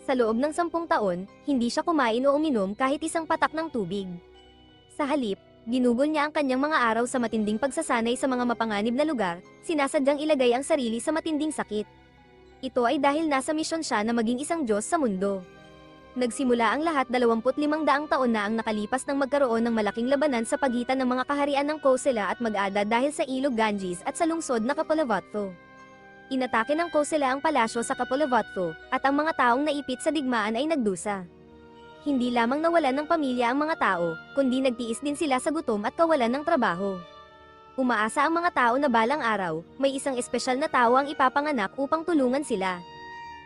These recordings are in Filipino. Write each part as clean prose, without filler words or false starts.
Sa loob ng 10 taon, hindi siya kumain o uminom kahit isang patak ng tubig. Sa halip, ginugol niya ang kanyang mga araw sa matinding pagsasanay sa mga mapanganib na lugar, sinasadyang ilagay ang sarili sa matinding sakit. Ito ay dahil nasa misyon siya na maging isang Diyos sa mundo. Nagsimula ang lahat 25 taon na ang nakalipas nang magkaroon ng malaking labanan sa pagitan ng mga kaharian ng Kosela at Mag-ada dahil sa ilog Ganges at sa lungsod na Kapolavatthu. Inatake ng Kosela ang palasyo sa Kapolavatthu, at ang mga taong naipit sa digmaan ay nagdusa. Hindi lamang nawalan ng pamilya ang mga tao, kundi nagtiis din sila sa gutom at kawalan ng trabaho. Umaasa ang mga tao na balang araw, may isang espesyal na tao ang ipapanganak upang tulungan sila.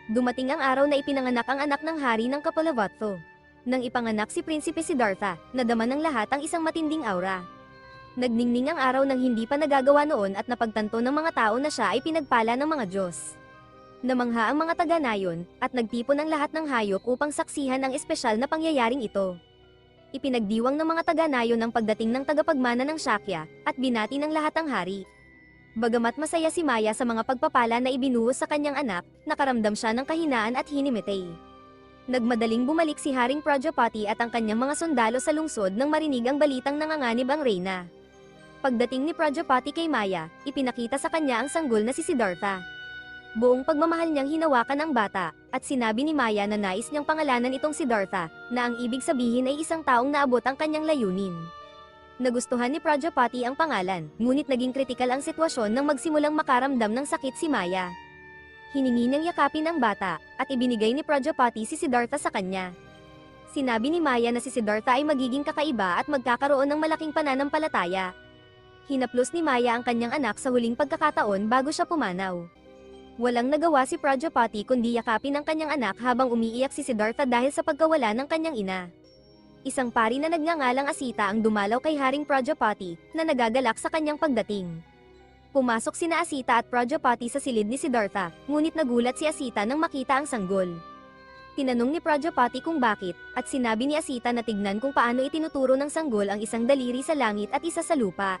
Dumating ang araw na ipinanganak ang anak ng hari ng Kapolavatthu. Nang ipanganak si Prinsipe Siddhartha, nadama ng lahat ang isang matinding aura. Nagningning ang araw nang hindi pa nagagawa noon at napagtanto ng mga tao na siya ay pinagpala ng mga Diyos. Namangha ang mga taga-nayon, at nagtipon ang lahat ng hayop upang saksihan ang espesyal na pangyayaring ito. Ipinagdiwang ng mga taga-nayon ang pagdating ng tagapagmana ng Shakya, at binati ng lahat ang hari. Bagamat masaya si Maya sa mga pagpapala na ibinuhos sa kanyang anak, nakaramdam siya ng kahinaan at hinimitay. Nagmadaling bumalik si Haring Prajapati at ang kanyang mga sundalo sa lungsod nang marinig ang balitang nanganganib ang reyna. Pagdating ni Prajapati kay Maya, ipinakita sa kanya ang sanggol na si Siddhartha. Buong pagmamahal niyang hinawakan ang bata, at sinabi ni Maya na nais niyang pangalanan itong Siddhartha, na ang ibig sabihin ay isang taong naabot ang kanyang layunin. Nagustuhan ni Prajapati ang pangalan, ngunit naging kritikal ang sitwasyon nang magsimulang makaramdam ng sakit si Maya. Hiningi niyang yakapin ang bata, at ibinigay ni Prajapati si Siddhartha sa kanya. Sinabi ni Maya na si Siddhartha ay magiging kakaiba at magkakaroon ng malaking pananampalataya. Hinaplos ni Maya ang kanyang anak sa huling pagkakataon bago siya pumanaw. Walang nagawa si Prajapati kundi yakapin ang kanyang anak habang umiiyak si Siddhartha dahil sa pagkawala ng kanyang ina. Isang pari na nagngangalang Asita ang dumalaw kay Haring Prajapati, na nagagalak sa kanyang pagdating. Pumasok sina Asita at Prajapati sa silid ni Siddhartha, ngunit nagulat si Asita nang makita ang sanggol. Tinanong ni Prajapati kung bakit, at sinabi ni Asita na tignan kung paano itinuturo ng sanggol ang isang daliri sa langit at isa sa lupa.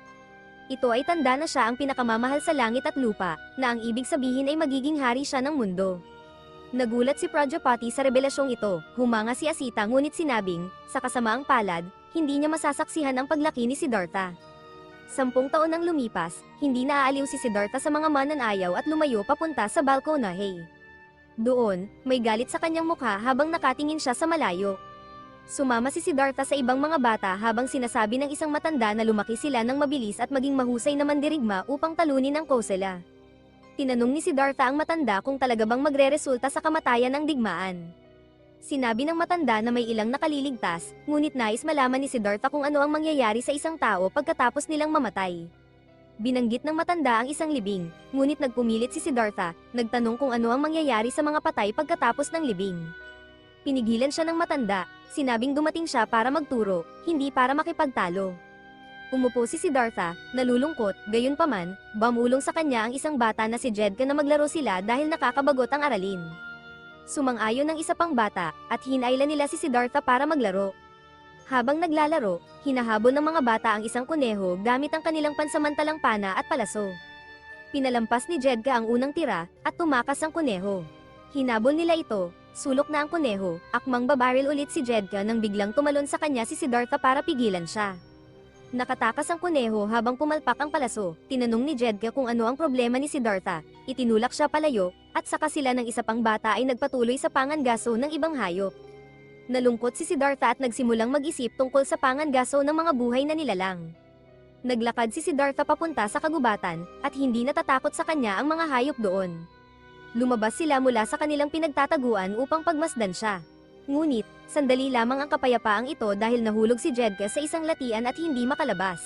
Ito ay tanda na siya ang pinakamamahal sa langit at lupa, na ang ibig sabihin ay magiging hari siya ng mundo. Nagulat si Prajapati sa revelasyong ito, humanga si Asita ngunit sinabing, sa kasamaang palad, hindi niya masasaksihan ang paglaki ni Siddhartha. 10 taon nang lumipas, hindi naaaliw si Siddhartha sa mga mananayaw at lumayo papunta sa Balconahe. Doon, may galit sa kanyang mukha habang nakatingin siya sa malayo. Sumama si Siddhartha sa ibang mga bata habang sinasabi ng isang matanda na lumaki sila ng mabilis at maging mahusay na mandirigma upang talunin ang Kosela. Tinanong ni Siddhartha ang matanda kung talaga bang magreresulta sa kamatayan ng digmaan. Sinabi ng matanda na may ilang nakaliligtas, ngunit nais malaman ni Siddhartha kung ano ang mangyayari sa isang tao pagkatapos nilang mamatay. Binanggit ng matanda ang isang libing, ngunit nagpumilit si Siddhartha, nagtanong kung ano ang mangyayari sa mga patay pagkatapos ng libing. Pinigilan siya ng matanda, sinabing dumating siya para magturo, hindi para makipagtalo. Umupo si Siddhartha, nalulungkot, gayunpaman, bumulong sa kanya ang isang bata na si Jedka na maglaro sila dahil nakakabagot ang aralin. Sumang-ayon ng isa pang bata, at hinailan nila si Siddhartha para maglaro. Habang naglalaro, hinahabol ng mga bata ang isang kuneho gamit ang kanilang pansamantalang pana at palaso. Pinalampas ni Jedka ang unang tira, at tumakas ang kuneho. Hinabol nila ito, sulok na ang kuneho, akmang babaril ulit si Jedka nang biglang tumalon sa kanya si Siddhartha para pigilan siya. Nakatakas ang kuneho habang pumalpak ang palaso, tinanong ni Jedka kung ano ang problema ni Siddhartha, itinulak siya palayo, at saka sila ng isa pang bata ay nagpatuloy sa pangangaso ng ibang hayop. Nalungkot si Siddhartha at nagsimulang mag-isip tungkol sa pangangaso ng mga buhay na nilalang. Naglakad si Siddhartha papunta sa kagubatan, at hindi natatakot sa kanya ang mga hayop doon. Lumabas sila mula sa kanilang pinagtataguan upang pagmasdan siya. Ngunit, sandali lamang ang kapayapaang ito dahil nahulog si Jedka sa isang latian at hindi makalabas.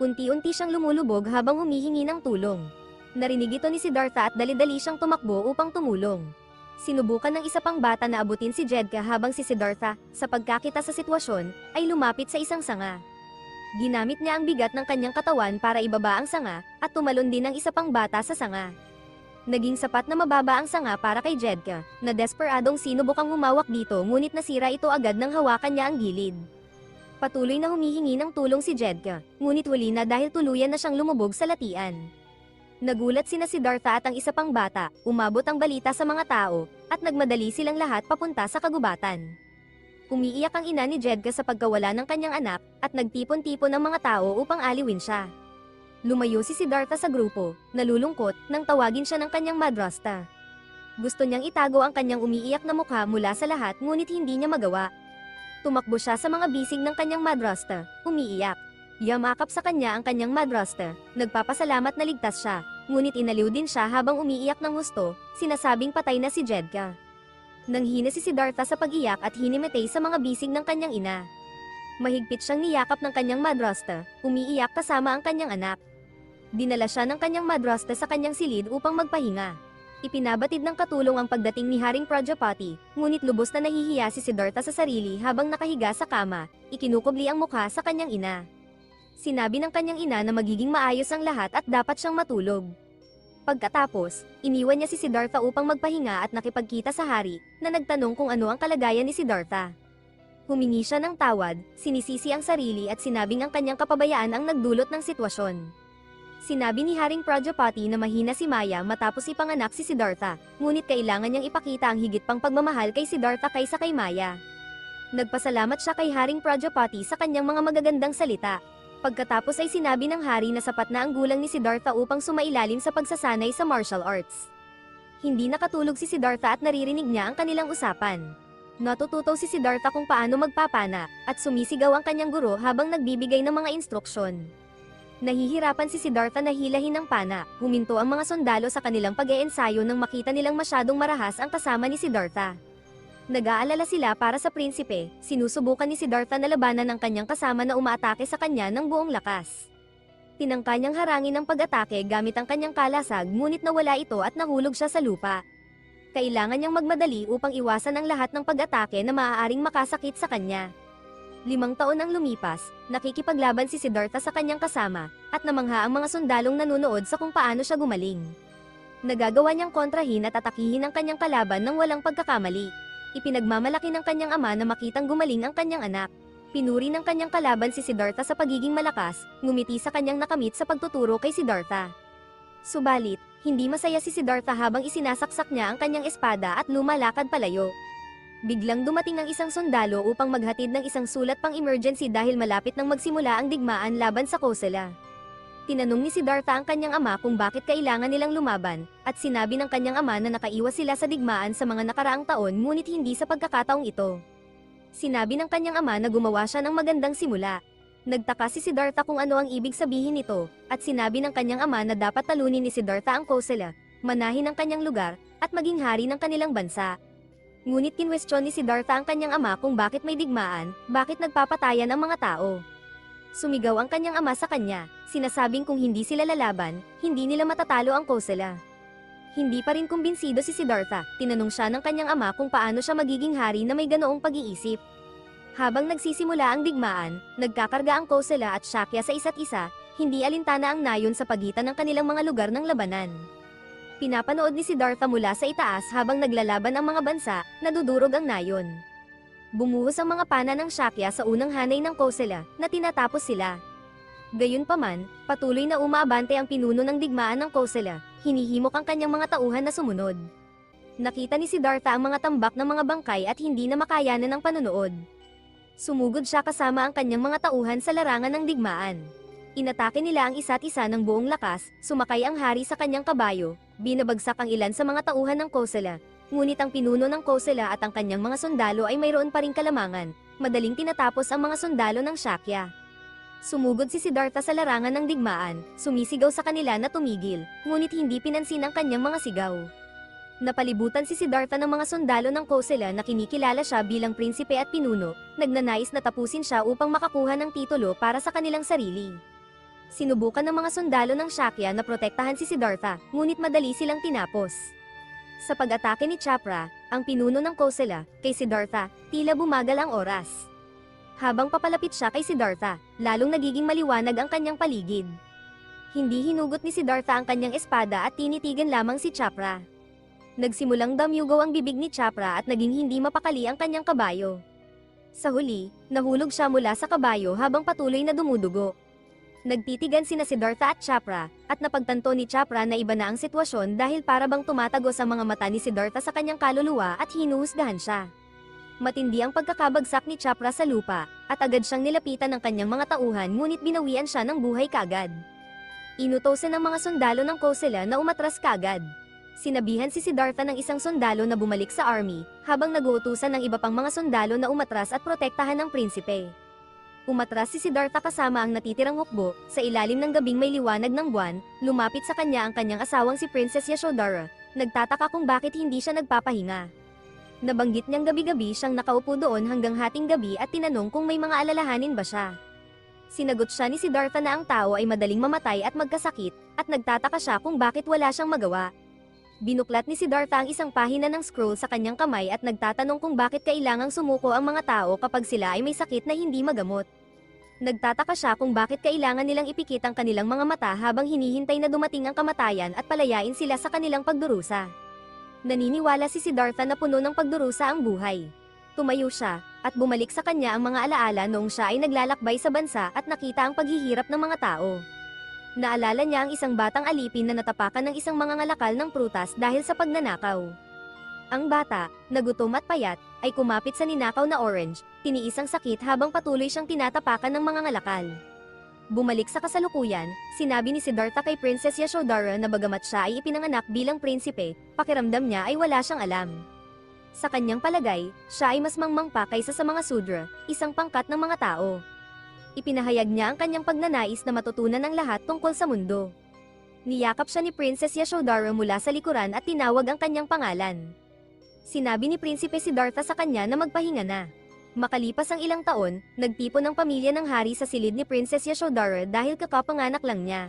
Unti-unti siyang lumulubog habang humihingi ng tulong. Narinig ito ni Siddhartha at dali-dali siyang tumakbo upang tumulong. Sinubukan ng isa pang bata na abutin si Jedka habang si Siddhartha, sa pagkakita sa sitwasyon, ay lumapit sa isang sanga. Ginamit niya ang bigat ng kanyang katawan para ibaba ang sanga, at tumalon din ang isa pang bata sa sanga. Naging sapat na mababa ang sanga para kay Jedka, na desperadong sinubukang humawak dito ngunit nasira ito agad nang hawakan niya ang gilid. Patuloy na humihingi ng tulong si Jedka, ngunit huli na dahil tuluyan na siyang lumubog sa latian. Nagulat sina Siddhartha at ang isa pang bata, umabot ang balita sa mga tao, at nagmadali silang lahat papunta sa kagubatan. Umiiyak ang ina ni Jedka sa pagkawala ng kanyang anak, at nagtipon-tipon ang mga tao upang aliwin siya. Lumayo si Siddhartha sa grupo, nalulungkot, nang tawagin siya ng kanyang madrasta. Gusto niyang itago ang kanyang umiiyak na mukha mula sa lahat ngunit hindi niya magawa. Tumakbo siya sa mga bisig ng kanyang madrasta, umiiyak. Yamakap sa kanya ang kanyang madrasta, nagpapasalamat na ligtas siya, ngunit inaliw din siya habang umiiyak ng husto, sinasabing patay na si Jedka. Nanghina si Siddhartha sa pag-iyak at hinimatay sa mga bisig ng kanyang ina. Mahigpit siyang niyakap ng kanyang madrasta, umiiyak kasama ang kanyang anak. Dinala siya ng kanyang madrasta sa kanyang silid upang magpahinga. Ipinabatid ng katulong ang pagdating ni Haring Prajapati, ngunit lubos na nahihiya si Siddhartha sa sarili habang nakahiga sa kama, ikinukubli ang mukha sa kanyang ina. Sinabi ng kanyang ina na magiging maayos ang lahat at dapat siyang matulog. Pagkatapos, iniwan niya si Siddhartha upang magpahinga at nakipagkita sa hari, na nagtanong kung ano ang kalagayan ni Siddhartha. Humingi siya ng tawad, sinisisi ang sarili at sinabing ang kanyang kapabayaan ang nagdulot ng sitwasyon. Sinabi ni Haring Prajapati na mahina si Maya matapos ipanganak si Siddhartha, ngunit kailangan niyang ipakita ang higit pang pagmamahal kay Siddhartha kaysa kay Maya. Nagpasalamat siya kay Haring Prajapati sa kanyang mga magagandang salita. Pagkatapos ay sinabi ng hari na sapat na ang gulang ni Siddhartha upang sumailalim sa pagsasanay sa martial arts. Hindi nakatulog si Siddhartha at naririnig niya ang kanilang usapan. Natututo si Siddhartha kung paano magpapana, at sumisigaw ang kanyang guro habang nagbibigay ng mga instruksyon. Nahihirapan si Siddhartha na hilahin ng pana, huminto ang mga sundalo sa kanilang pag-eensayo nang makita nilang masyadong marahas ang kasama ni Siddhartha. Nag-aalala sila para sa prinsipe, sinusubukan ni Siddhartha na labanan ang kanyang kasama na umaatake sa kanya ng buong lakas. Tinangka niyang harangin ang pag-atake gamit ang kanyang kalasag ngunit nawala ito at nahulog siya sa lupa. Kailangan niyang magmadali upang iwasan ang lahat ng pag-atake na maaaring makasakit sa kanya. 5 taon ang lumipas, nakikipaglaban si Siddhartha sa kanyang kasama, at namangha ang mga sundalong nanunood sa kung paano siya gumaling. Nagagawa niyang kontrahin at atakihin ang kanyang kalaban ng walang pagkakamali. Ipinagmamalaki ng kanyang ama na makitang gumaling ang kanyang anak. Pinuri ng kanyang kalaban si Siddhartha sa pagiging malakas, ngumiti sa kanyang nakamit sa pagtuturo kay Siddhartha. Subalit, hindi masaya si Siddhartha habang isinasaksak niya ang kanyang espada at lumalakad palayo. Biglang dumating ang isang sundalo upang maghatid ng isang sulat pang-emergency dahil malapit nang magsimula ang digmaan laban sa Kosala. Tinanong ni Siddhartha ang kanyang ama kung bakit kailangan nilang lumaban, at sinabi ng kanyang ama na nakaiwas sila sa digmaan sa mga nakaraang taon ngunit hindi sa pagkakataong ito. Sinabi ng kanyang ama na gumawa siya ng magandang simula. Nagtaka si Siddhartha kung ano ang ibig sabihin nito, at sinabi ng kanyang ama na dapat talunin ni Siddhartha ang Kosala, manahin ang kanyang lugar, at maging hari ng kanilang bansa. Ngunit kinwestiyon ni Siddhartha ang kanyang ama kung bakit may digmaan, bakit nagpapatayan ang mga tao. Sumigaw ang kanyang ama sa kanya, sinasabing kung hindi sila lalaban, hindi nila matatalo ang Kosala. Hindi pa rin kumbinsido si Siddhartha, tinanong siya ng kanyang ama kung paano siya magiging hari na may ganoong pag-iisip. Habang nagsisimula ang digmaan, nagkakarga ang Kosala at Shakya sa isa't isa, hindi alintana ang nayon sa pagitan ng kanilang mga lugar ng labanan. Pinapanood ni Siddhartha mula sa itaas habang naglalaban ang mga bansa, nadudurog ang nayon. Bumuhos ang mga pana ng Shakya sa unang hanay ng Kosala, na tinatapos sila. Gayunpaman, patuloy na umaabante ang pinuno ng digmaan ng Kosala, hinihimok ang kanyang mga tauhan na sumunod. Nakita ni Siddhartha ang mga tambak ng mga bangkay at hindi na makayanan ng panunood. Sumugod siya kasama ang kanyang mga tauhan sa larangan ng digmaan. Inatake nila ang isa't isa ng buong lakas, sumakay ang hari sa kanyang kabayo, binabagsak ang ilan sa mga tauhan ng Kosala. Ngunit ang pinuno ng Kosala at ang kanyang mga sundalo ay mayroon pa ring kalamangan, madaling tinatapos ang mga sundalo ng Shakya. Sumugod si Siddhartha sa larangan ng digmaan, sumisigaw sa kanila na tumigil, ngunit hindi pinansin ang kanyang mga sigaw. Napalibutan si Siddhartha ng mga sundalo ng Kosala na kinikilala siya bilang prinsipe at pinuno, nagnanais na tapusin siya upang makakuha ng titulo para sa kanilang sarili. Sinubukan ng mga sundalo ng Shakya na protektahan si Siddhartha, ngunit madali silang tinapos. Sa pag-atake ni Chapra, ang pinuno ng Kosala, kay Siddhartha, tila bumagal ang oras. Habang papalapit siya kay Siddhartha, lalong nagiging maliwanag ang kanyang paligid. Hindi hinugot ni Siddhartha ang kanyang espada at tinitigan lamang si Chapra. Nagsimulang damyugaw ang bibig ni Chapra at naging hindi mapakali ang kanyang kabayo. Sa huli, nahulog siya mula sa kabayo habang patuloy na dumudugo. Nagtitigan sina Siddhartha at Chopra, at napagtanto ni Chopra na iba na ang sitwasyon dahil para bang tumatagos ang mga mata ni Siddhartha sa kanyang kaluluwa at hinuhusgahan siya. Matindi ang pagkakabagsak ni Chopra sa lupa, at agad siyang nilapitan ng kanyang mga tauhan ngunit binawian siya ng buhay kaagad. Inutosan ng mga sundalo ng Kosala na umatras kaagad. Sinabihan si Siddhartha ng isang sundalo na bumalik sa army, habang nag-uutusan ng iba pang mga sundalo na umatras at protektahan ng prinsipe. Umatras si Siddhartha kasama ang natitirang hukbo, sa ilalim ng gabing may liwanag ng buwan, lumapit sa kanya ang kanyang asawang si Princess Yashodhara, nagtataka kung bakit hindi siya nagpapahinga. Nabanggit niyang gabi-gabi siyang nakaupo doon hanggang hating gabi at tinanong kung may mga alalahanin ba siya. Sinagot siya ni Siddhartha na ang tao ay madaling mamatay at magkasakit, at nagtataka siya kung bakit wala siyang magawa. Binuklat ni Siddhartha ang isang pahina ng scroll sa kanyang kamay at nagtatanong kung bakit kailangang sumuko ang mga tao kapag sila ay may sakit na hindi magamot. Nagtataka siya kung bakit kailangan nilang ipikit ang kanilang mga mata habang hinihintay na dumating ang kamatayan at palayain sila sa kanilang pagdurusa. Naniniwala si Siddhartha na puno ng pagdurusa ang buhay. Tumayo siya, at bumalik sa kanya ang mga alaala noong siya ay naglalakbay sa bansa at nakita ang paghihirap ng mga tao. Naalala niya ang isang batang alipin na natapakan ng isang mangangalakal ng prutas dahil sa pagnanakaw. Ang bata, nagutom at payat, ay kumapit sa ninakaw na orange, tiniis ang sakit habang patuloy siyang tinatapakan ng mangangalakal. Bumalik sa kasalukuyan, sinabi ni Siddhartha kay Princess Yashodhara na bagamat siya ay ipinanganak bilang prinsipe, pakiramdam niya ay wala siyang alam. Sa kanyang palagay, siya ay mas mangmang pa kaysa sa mga Sudra, isang pangkat ng mga tao. Ipinahayag niya ang kanyang pagnanais na matutunan ang lahat tungkol sa mundo. Niyakap siya ni Princess Yashodhara mula sa likuran at tinawag ang kanyang pangalan. Sinabi ni Prinsipe Siddhartha sa kanya na magpahinga na. Makalipas ang ilang taon, nagtipon ang pamilya ng hari sa silid ni Princess Yashodhara dahil kakapanganak lang niya.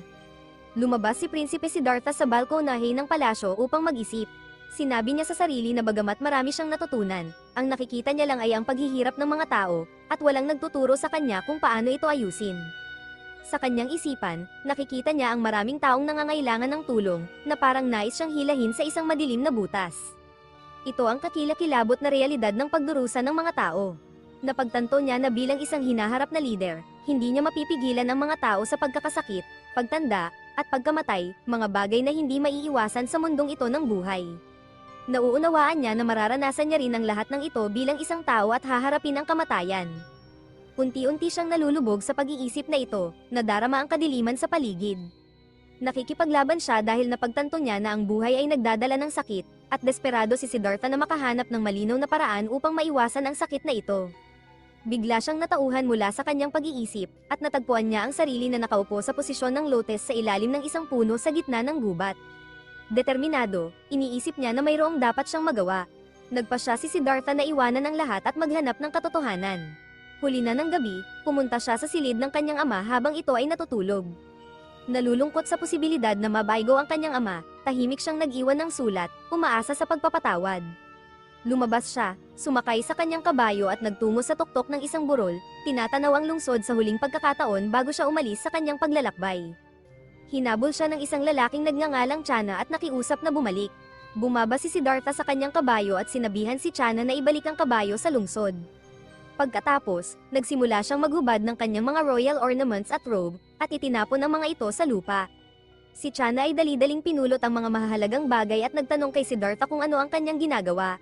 Lumabas si Prinsipe Siddhartha sa balkonahe ng palasyo upang mag-isip. Sinabi niya sa sarili na bagamat marami siyang natutunan, ang nakikita niya lang ay ang paghihirap ng mga tao, at walang nagtuturo sa kanya kung paano ito ayusin. Sa kanyang isipan, nakikita niya ang maraming taong nangangailangan ng tulong, na parang nais siyang hilahin sa isang madilim na butas. Ito ang kakilakilabot na realidad ng pagdurusa ng mga tao. Napagtanto niya na bilang isang hinaharap na lider, hindi niya mapipigilan ang mga tao sa pagkakasakit, pagtanda, at pagkamatay, mga bagay na hindi maiiwasan sa mundong ito ng buhay. Nauunawaan niya na mararanasan niya rin ang lahat ng ito bilang isang tao at haharapin ang kamatayan. Unti-unti siyang nalulubog sa pag-iisip na ito, nadarama ang kadiliman sa paligid. Nakikipaglaban siya dahil napagtanto niya na ang buhay ay nagdadala ng sakit, at desperado si Siddhartha na makahanap ng malinaw na paraan upang maiwasan ang sakit na ito. Bigla siyang natauhan mula sa kanyang pag-iisip, at natagpuan niya ang sarili na nakaupo sa posisyon ng lotus sa ilalim ng isang puno sa gitna ng gubat. Determinado, iniisip niya na mayroong dapat siyang magawa. Nagpasya si Siddhartha na iwanan ang lahat at maghanap ng katotohanan. Huli na ng gabi, pumunta siya sa silid ng kanyang ama habang ito ay natutulog. Nalulungkot sa posibilidad na mabaygo ang kanyang ama, tahimik siyang nag-iwan ng sulat, umaasa sa pagpapatawad. Lumabas siya, sumakay sa kanyang kabayo at nagtungo sa tuktok ng isang burol, tinatanaw ang lungsod sa huling pagkakataon bago siya umalis sa kanyang paglalakbay. Hinabol siya ng isang lalaking nagngangalang Chana at nakiusap na bumalik. Bumaba si Siddhartha sa kanyang kabayo at sinabihan si Chana na ibalik ang kabayo sa lungsod. Pagkatapos, nagsimula siyang maghubad ng kanyang mga royal ornaments at robe, at itinapon ang mga ito sa lupa. Si Chana ay dali-daling pinulot ang mga mahahalagang bagay at nagtanong kay Siddhartha kung ano ang kanyang ginagawa.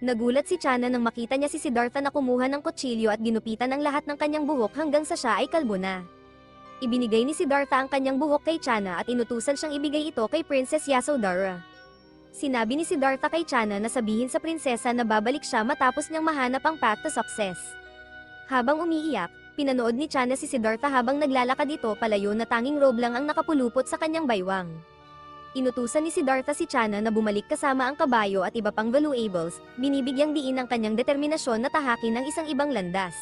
Nagulat si Chana nang makita niya si Siddhartha na kumuha ng kutsilyo at ginupitan ang lahat ng kanyang buhok hanggang sa siya ay kalbo na. Ibinigay ni Siddhartha ang kanyang buhok kay Chana at inutusan siyang ibigay ito kay Princess Yashodhara. Sinabi ni Siddhartha kay Chana na sabihin sa prinsesa na babalik siya matapos niyang mahanap ang path to success. Habang umiiyak, pinanood ni Chana si Siddhartha habang naglalakad ito palayo na tanging robe lang ang nakapulupot sa kanyang baywang. Inutusan ni Siddhartha si Chana na bumalik kasama ang kabayo at iba pang valuables, binibigyang diin ang kanyang determinasyon na tahakin ang isang ibang landas.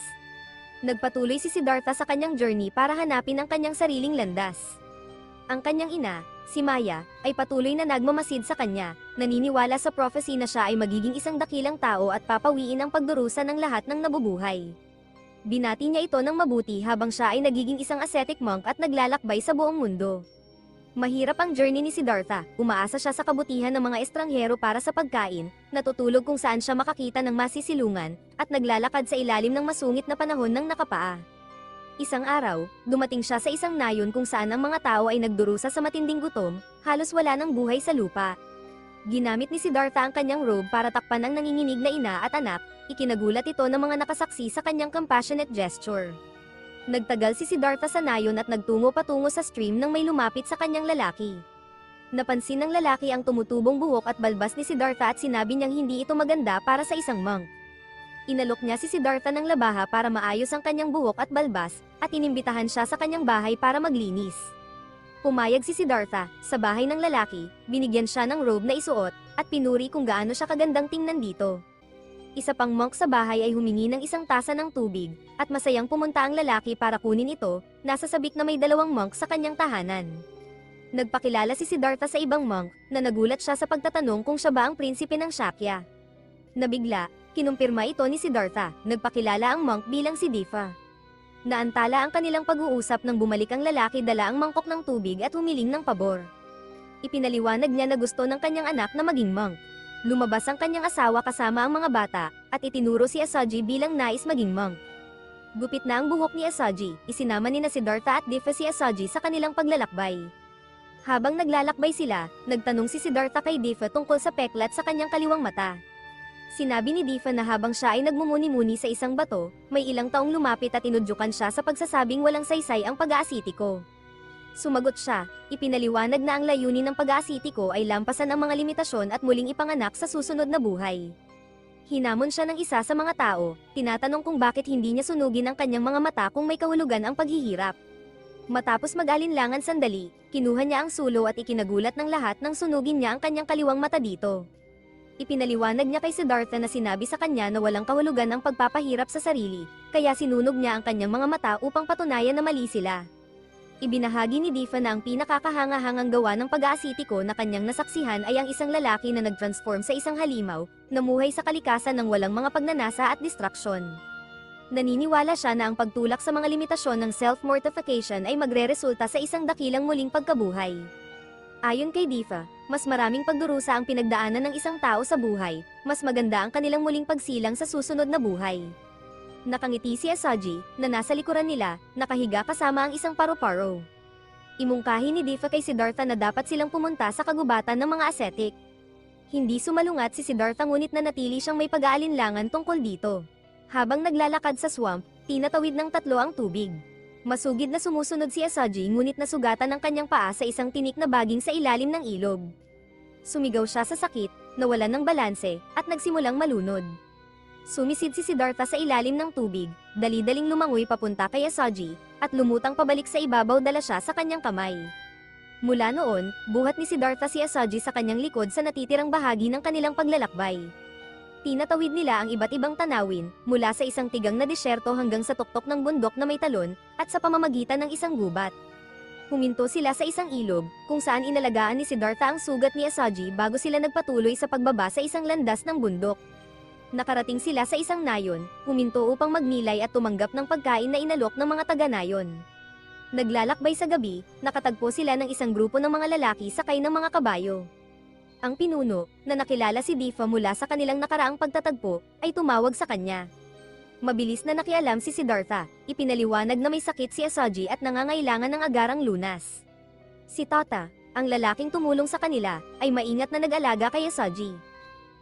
Nagpatuloy si Siddhartha sa kanyang journey para hanapin ang kanyang sariling landas. Ang kanyang ina, si Maya, ay patuloy na nagmamasid sa kanya, naniniwala sa prophecy na siya ay magiging isang dakilang tao at papawiin ang pagdurusa ng lahat ng nabubuhay. Binati niya ito ng mabuti habang siya ay nagiging isang ascetic monk at naglalakbay sa buong mundo. Mahirap ang journey ni Siddhartha, umaasa siya sa kabutihan ng mga estranghero para sa pagkain, natutulog kung saan siya makakita ng masisilungan, at naglalakad sa ilalim ng masungit na panahon ng nakapaa. Isang araw, dumating siya sa isang nayon kung saan ang mga tao ay nagdurusa sa matinding gutom, halos wala ng buhay sa lupa. Ginamit ni Siddhartha ang kanyang robe para takpan ang nanginginig na ina at anak, ikinagulat ito ng mga nakasaksi sa kanyang compassionate gesture. Nagtagal si Siddhartha sa nayon at nagtungo patungo sa stream nang may lumapit sa kanyang lalaki. Napansin ng lalaki ang tumutubong buhok at balbas ni Siddhartha at sinabi niyang hindi ito maganda para sa isang monk. Inalok niya si Siddhartha ng labaha para maayos ang kanyang buhok at balbas, at inimbitahan siya sa kanyang bahay para maglinis. Pumayag si Siddhartha, sa bahay ng lalaki, binigyan siya ng robe na isuot, at pinuri kung gaano siya kagandang tingnan dito. Isa pang monk sa bahay ay humingi ng isang tasa ng tubig, at masayang pumunta ang lalaki para kunin ito, nasa sabik na may 2 monk sa kanyang tahanan. Nagpakilala si Siddhartha sa ibang monk, na nagulat siya sa pagtatanong kung siya ba ang prinsipe ng Shakya. Nabigla, kinumpirma ito ni Siddhartha, nagpakilala ang monk bilang si Difa. Naantala ang kanilang pag-uusap nang bumalik ang lalaki dala ang mangkok ng tubig at humiling ng pabor. Ipinaliwanag niya na gusto ng kanyang anak na maging monk. Lumabas ang kanyang asawa kasama ang mga bata, at itinuro si Asaji bilang nais maging monk. Gupit na ang buhok ni Asaji, isinama ni na Siddhartha at Difa si Asaji sa kanilang paglalakbay. Habang naglalakbay sila, nagtanong si Siddhartha kay Difa tungkol sa peklat sa kanyang kaliwang mata. Sinabi ni Difa na habang siya ay nagmumuni-muni sa isang bato, may ilang taong lumapit at inudyukan siya sa pagsasabing walang saysay ang pag-aasitiko. Sumagot siya, ipinaliwanag na ang layunin ng pag-aasitiko ay lampasan ang mga limitasyon at muling ipanganak sa susunod na buhay. Hinamon siya ng isa sa mga tao, tinatanong kung bakit hindi niya sunugin ang kanyang mga mata kung may kahulugan ang paghihirap. Matapos mag-alinlangan sandali, kinuha niya ang sulo at ikinagulat ng lahat nang sunugin niya ang kanyang kaliwang mata dito. Ipinaliwanag niya kay Siddhartha na sinabi sa kanya na walang kahulugan ang pagpapahirap sa sarili, kaya sinunog niya ang kanyang mga mata upang patunayan na mali sila. Ibinahagi ni Difa na ang pinakakahanga-hangang gawa ng pag-aasitiko na kanyang nasaksihan ay ang isang lalaki na nag-transform sa isang halimaw, namuhay sa kalikasan ng walang mga pagnanasa at distraksyon. Naniniwala siya na ang pagtulak sa mga limitasyon ng self-mortification ay magreresulta sa isang dakilang muling pagkabuhay. Ayon kay Difa, mas maraming pagdurusa ang pinagdaanan ng isang tao sa buhay, mas maganda ang kanilang muling pagsilang sa susunod na buhay. Nakangiti si Asaji, na nasa likuran nila, nakahiga kasama ang isang paru-paro. Imungkahi ni Difa kay Siddhartha na dapat silang pumunta sa kagubatan ng mga ascetic. Hindi sumalungat si Siddhartha ngunit nanatili siyang may pag-aalinlangan tungkol dito. Habang naglalakad sa swamp, tinatawid ng 3 ang tubig. Masugid na sumusunod si Asaji ngunit nasugatan ang kanyang paa sa isang tinik na baging sa ilalim ng ilog. Sumigaw siya sa sakit, nawalan ng balanse, at nagsimulang malunod. Sumisid si Siddhartha sa ilalim ng tubig, dali-daling lumangoy papunta kay Asaji, at lumutang pabalik sa ibabaw dala siya sa kanyang kamay. Mula noon, buhat ni Siddhartha si Asaji sa kanyang likod sa natitirang bahagi ng kanilang paglalakbay. Tinatawid nila ang iba't ibang tanawin, mula sa isang tigang na disyerto hanggang sa tuktok ng bundok na may talon, at sa pamamagitan ng isang gubat. Huminto sila sa isang ilog, kung saan inalagaan ni Siddhartha ang sugat ni Asaji bago sila nagpatuloy sa pagbaba sa isang landas ng bundok. Nakarating sila sa isang nayon, huminto upang magnilay at tumanggap ng pagkain na inalok ng mga taga-nayon. Naglalakbay sa gabi, nakatagpo sila ng isang grupo ng mga lalaki sakay ng mga kabayo. Ang pinuno, na nakilala si Difa mula sa kanilang nakaraang pagtatagpo, ay tumawag sa kanya. Mabilis na nakialam si Siddhartha, ipinaliwanag na may sakit si Asaji at nangangailangan ng agarang lunas. Si Tata, ang lalaking tumulong sa kanila, ay maingat na nag-alaga kay Asaji.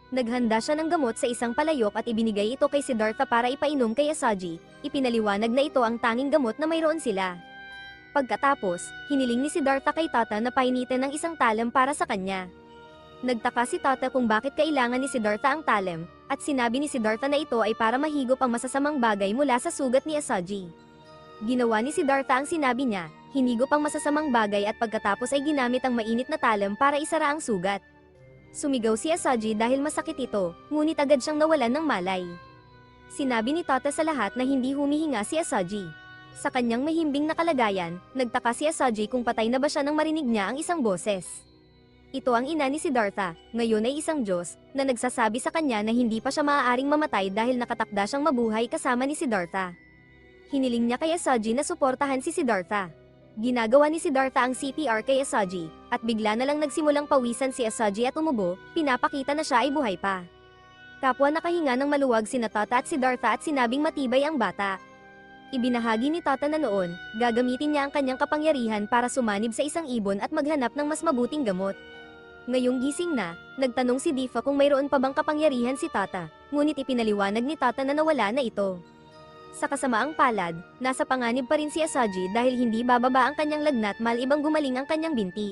Naghanda siya ng gamot sa isang palayok at ibinigay ito kay Siddhartha para ipainom kay Asaji, ipinaliwanag na ito ang tanging gamot na mayroon sila. Pagkatapos, hiniling ni Siddhartha kay Tata na painitin ng isang talam para sa kanya. Nagtaka si Tata kung bakit kailangan ni Siddhartha ang talem, at sinabi ni Siddhartha na ito ay para mahigop ang masasamang bagay mula sa sugat ni Asaji. Ginawa ni Siddhartha ang sinabi niya, hinigop ang masasamang bagay at pagkatapos ay ginamit ang mainit na talem para isara ang sugat. Sumigaw si Asaji dahil masakit ito, ngunit agad siyang nawalan ng malay. Sinabi ni Tata sa lahat na hindi humihinga si Asaji. Sa kanyang mahimbing na kalagayan, nagtaka si Asaji kung patay na ba siya nang marinig niya ang isang boses. Ito ang ina ni Siddhartha, ngayon ay isang Diyos, na nagsasabi sa kanya na hindi pa siya maaaring mamatay dahil nakatakda siyang mabuhay kasama ni Siddhartha. Hiniling niya kay Asaji na suportahan si Siddhartha. Ginagawa ni Siddhartha ang CPR kay Asaji, at bigla na lang nagsimulang pawisan si Asaji at umubo, pinapakita na siya ay buhay pa. Kapwa nakahinga ng maluwag sina Tata at Siddhartha at sinabing matibay ang bata. Ibinahagi ni Tata na noon, gagamitin niya ang kanyang kapangyarihan para sumanib sa isang ibon at maghanap ng mas mabuting gamot. Ngayong gising na, nagtanong si Difa kung mayroon pa bang kapangyarihan si Tata, ngunit ipinaliwanag ni Tata na nawala na ito. Sa kasamaang palad, nasa panganib pa rin si Asaji dahil hindi bababa ang kanyang lagnat malibang gumaling ang kanyang binti.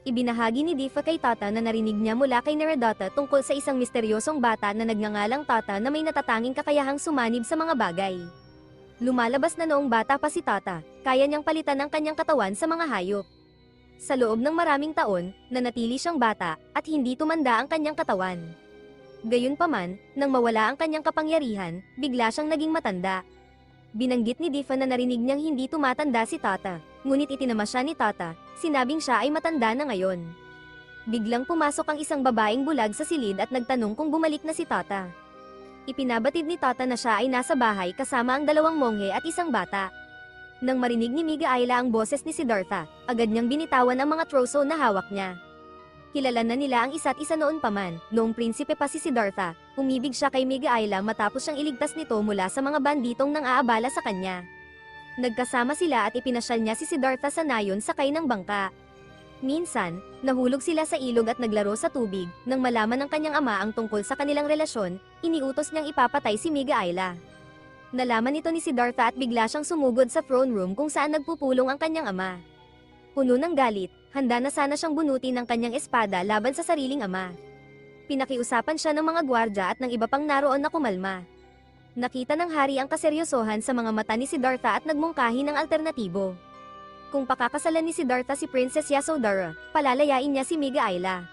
Ibinahagi ni Difa kay Tata na narinig niya mula kay Naradata tungkol sa isang misteryosong bata na nagngangalang Tata na may natatanging kakayahang sumanib sa mga bagay. Lumalabas na noong bata pa si Tata, kaya niyang palitan ang kanyang katawan sa mga hayop. Sa loob ng maraming taon, nanatili siyang bata, at hindi tumanda ang kanyang katawan. Gayunpaman, nang mawala ang kanyang kapangyarihan, bigla siyang naging matanda. Binanggit ni Difa na narinig niyang hindi tumatanda si Tata, ngunit itinama siya ni Tata, sinabing siya ay matanda na ngayon. Biglang pumasok ang isang babaeng bulag sa silid at nagtanong kung bumalik na si Tata. Ipinabatid ni Tata na siya ay nasa bahay kasama ang dalawang monghe at isang bata. Nang marinig ni Miga Ayla ang boses ni Siddhartha, agad niyang binitawan ang mga troso na hawak niya. Kilala na nila ang isa't isa noon pa man, noong prinsipe pa si Siddhartha, umibig siya kay Miga Ayla matapos siyang iligtas nito mula sa mga banditong nang aabala sa kanya. Nagkasama sila at ipinasyal niya si Siddhartha sa nayon sakay ng bangka. Minsan, nahulog sila sa ilog at naglaro sa tubig, nang malaman ng kanyang ama ang tungkol sa kanilang relasyon, iniutos niyang ipapatay si Miga Ayla. Nalaman ito ni Siddhartha at bigla siyang sumugod sa throne room kung saan nagpupulong ang kanyang ama. Puno ng galit, handa na sana siyang bunutin ng kanyang espada laban sa sariling ama. Pinakiusapan siya ng mga gwardya at ng iba pang naroon na kumalma. Nakita ng hari ang kaseryosohan sa mga mata ni Siddhartha at nagmungkahi ng alternatibo. Kung pakakasalan ni Siddhartha si Princess Yasodhara, palalayain niya si Miga Ayla.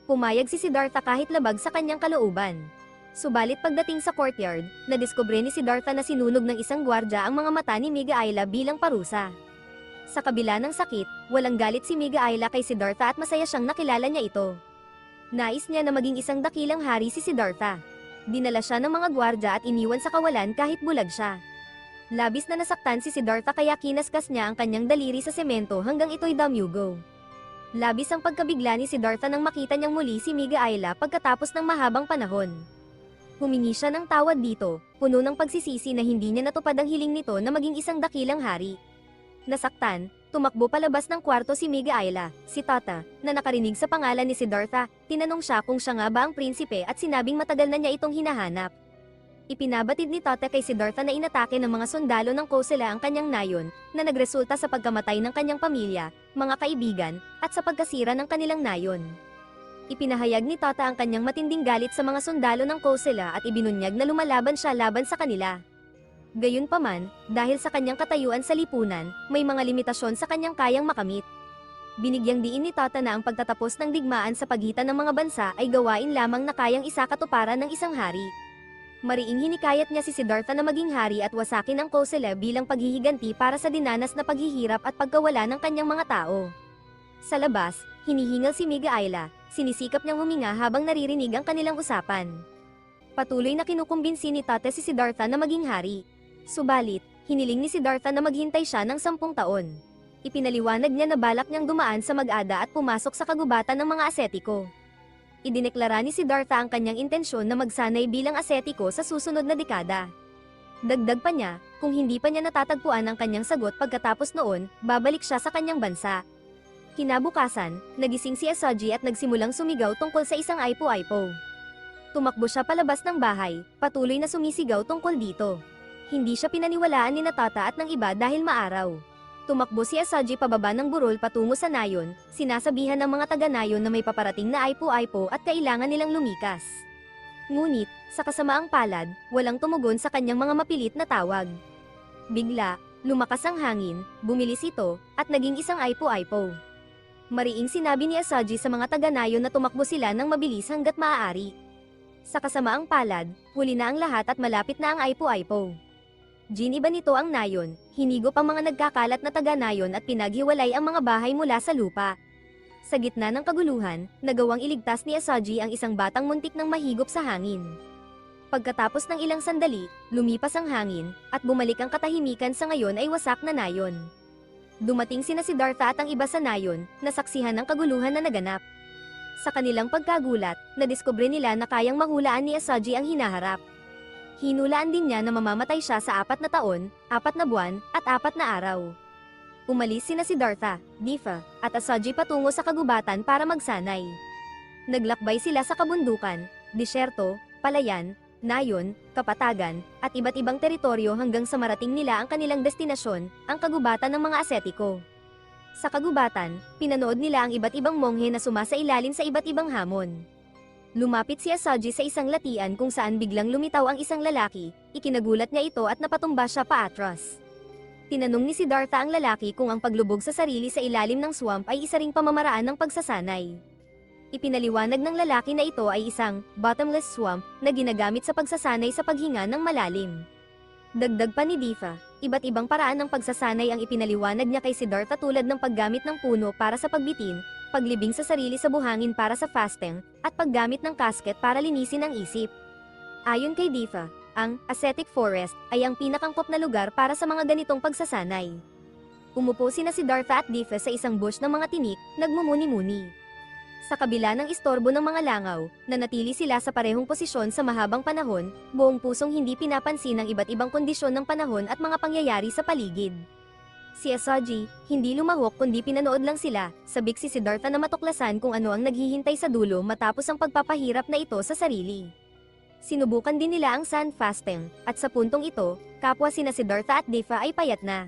Pumayag si Siddhartha kahit labag sa kanyang kalooban. Subalit pagdating sa courtyard, nadiskubre ni Siddhartha na sinunog ng isang gwardya ang mga mata ni Miga Ayla bilang parusa. Sa kabila ng sakit, walang galit si Miga Ayla kay Siddhartha at masaya siyang nakilala niya ito. Nais niya na maging isang dakilang hari si Siddhartha. Dinala siya ng mga gwardya at iniwan sa kawalan kahit bulag siya. Labis na nasaktan si Siddhartha kaya kinaskas niya ang kanyang daliri sa semento hanggang ito'y damyugo. Labis ang pagkabigla ni Siddhartha nang makita niyang muli si Miga Ayla pagkatapos ng mahabang panahon. Humingi siya ng tawad dito, puno ng pagsisisi na hindi niya natupad ang hiling nito na maging isang dakilang hari. Nasaktan, tumakbo palabas ng kwarto si Miga Ayla, si Tata, na nakarinig sa pangalan ni Siddhartha, tinanong siya kung siya nga ba ang prinsipe at sinabing matagal na niya itong hinahanap. Ipinabatid ni Tata kay Siddhartha na inatake ng mga sundalo ng Kosala ang kanyang nayon, na nagresulta sa pagkamatay ng kanyang pamilya, mga kaibigan, at sa pagkasira ng kanilang nayon. Ipinahayag ni Tata ang kanyang matinding galit sa mga sundalo ng Kosala at ibinunyag na lumalaban siya laban sa kanila. Gayunpaman, dahil sa kanyang katayuan sa lipunan, may mga limitasyon sa kanyang kayang makamit. Binigyang diin ni Tata na ang pagtatapos ng digmaan sa pagitan ng mga bansa ay gawain lamang na kayang isakatuparan ng isang hari. Mariing hinikayat niya si Siddhartha na maging hari at wasakin ang Kosala bilang paghihiganti para sa dinanas na paghihirap at pagkawala ng kanyang mga tao. Sa labas, hinihingal si Miga Ayla, sinisikap niyang huminga habang naririnig ang kanilang usapan. Patuloy na kinukumbinsi ni Tata si Siddhartha na maging hari. Subalit, hiniling ni Siddhartha na maghintay siya ng 10 taon. Ipinaliwanag niya na balak niyang dumaan sa Mag-ada at pumasok sa kagubatan ng mga asetiko. Idineklara ni Siddhartha ang kanyang intensyon na magsanay bilang asetiko sa susunod na dekada. Dagdag pa niya, kung hindi pa niya natatagpuan ang kanyang sagot pagkatapos noon, babalik siya sa kanyang bansa. Kinabukasan, nagising si Asaji at nagsimulang sumigaw tungkol sa isang aipo-aipo. Tumakbo siya palabas ng bahay, patuloy na sumisigaw tungkol dito. Hindi siya pinaniwalaan ni Tata at ng iba dahil maaraw. Tumakbo si Asaji pababa ng burol patungo sa nayon, sinasabihan ng mga taga-nayon na may paparating na aipo-aipo at kailangan nilang lumikas. Ngunit, sa kasamaang palad, walang tumugon sa kanyang mga mapilit na tawag. Bigla, lumakas ang hangin, bumilis ito, at naging isang aipo-aipo. Mariing sinabi ni Asaji sa mga taga-nayon na tumakbo sila ng mabilis hanggat maaari. Sa kasamaang palad, huli na ang lahat at malapit na ang aipo-aipo. Giniba nito ang nayon, hinigop ang mga nagkakalat na taga-nayon at pinaghiwalay ang mga bahay mula sa lupa. Sa gitna ng kaguluhan, nagawang iligtas ni Asaji ang isang batang muntik ng mahigop sa hangin. Pagkatapos ng ilang sandali, lumipas ang hangin, at bumalik ang katahimikan sa ngayon ay wasak na nayon. Dumating sina Siddhartha at ang iba sa nayon, nasaksihan ng kaguluhan na naganap. Sa kanilang pagkagulat, nadiskubre nila na kayang mahulaan ni Asaji ang hinaharap. Hinulaan din niya na mamamatay siya sa 4 na taon, 4 na buwan, at 4 na araw. Umalis sina Siddhartha, Dipa, at Asaji patungo sa kagubatan para magsanay. Naglakbay sila sa kabundukan, disyerto, palayan, nayon, kapatagan, at iba't ibang teritoryo hanggang sa marating nila ang kanilang destinasyon, ang kagubatan ng mga asetiko. Sa kagubatan, pinanood nila ang iba't ibang monghe na sumasailalim sa iba't ibang hamon. Lumapit si Asaji sa isang latian kung saan biglang lumitaw ang isang lalaki, ikinagulat niya ito at napatumba siya paatras. Tinanong ni Siddhartha ang lalaki kung ang paglubog sa sarili sa ilalim ng swamp ay isa ring pamamaraan ng pagsasanay. Ipinaliwanag ng lalaki na ito ay isang bottomless swamp na ginagamit sa pagsasanay sa paghinga ng malalim. Dagdag pa ni Dipa, iba't ibang paraan ng pagsasanay ang ipinaliwanag niya kay Siddhartha tulad ng paggamit ng puno para sa pagbitin, paglibing sa sarili sa buhangin para sa fasting, at paggamit ng casket para linisin ang isip. Ayon kay Dipa, ang ascetic forest ay ang pinakangkop na lugar para sa mga ganitong pagsasanay. Umupo sina Siddhartha at Dipa sa isang bush ng mga tinik, nagmumuni-muni. Sa kabila ng istorbo ng mga langaw, nanatili sila sa parehong posisyon sa mahabang panahon, buong pusong hindi pinapansin ang iba't ibang kondisyon ng panahon at mga pangyayari sa paligid. Si Asaji, hindi lumahok kundi pinanood lang sila, sabik si Siddhartha na matuklasan kung ano ang naghihintay sa dulo matapos ang pagpapahirap na ito sa sarili. Sinubukan din nila ang sun fasting, at sa puntong ito, kapwa sina Siddhartha at Dipa ay payat na.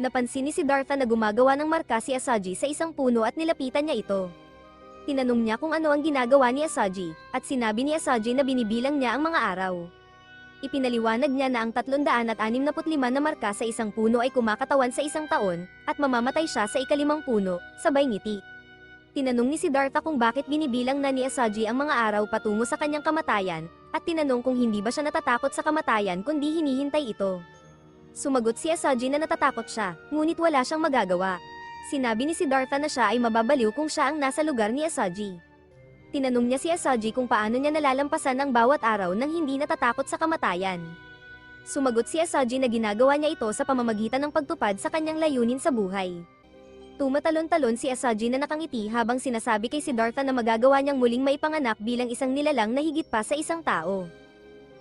Napansin ni Siddhartha na gumagawa ng marka si Asaji sa isang puno at nilapitan niya ito. Tinanong niya kung ano ang ginagawa ni Asaji, at sinabi ni Asaji na binibilang niya ang mga araw. Ipinaliwanag niya na ang 365 na marka sa isang puno ay kumakatawan sa isang taon, at mamamatay siya sa ika-5 puno, sabay ngiti. Tinanong ni Siddhartha kung bakit binibilang na ni Asaji ang mga araw patungo sa kanyang kamatayan, at tinanong kung hindi ba siya natatakot sa kamatayan kundi hinihintay ito. Sumagot si Asaji na natatakot siya, ngunit wala siyang magagawa. Sinabi ni Siddhartha na siya ay mababaliw kung siya ang nasa lugar ni Asaji. Tinanong niya si Asaji kung paano niya nalalampasan ang bawat araw nang hindi natatakot sa kamatayan. Sumagot si Asaji na ginagawa niya ito sa pamamagitan ng pagtupad sa kanyang layunin sa buhay. Tumatalon-talon si Asaji na nakangiti habang sinasabi kay Siddhartha na magagawa niyang muling maipanganak bilang isang nilalang na higit pa sa isang tao.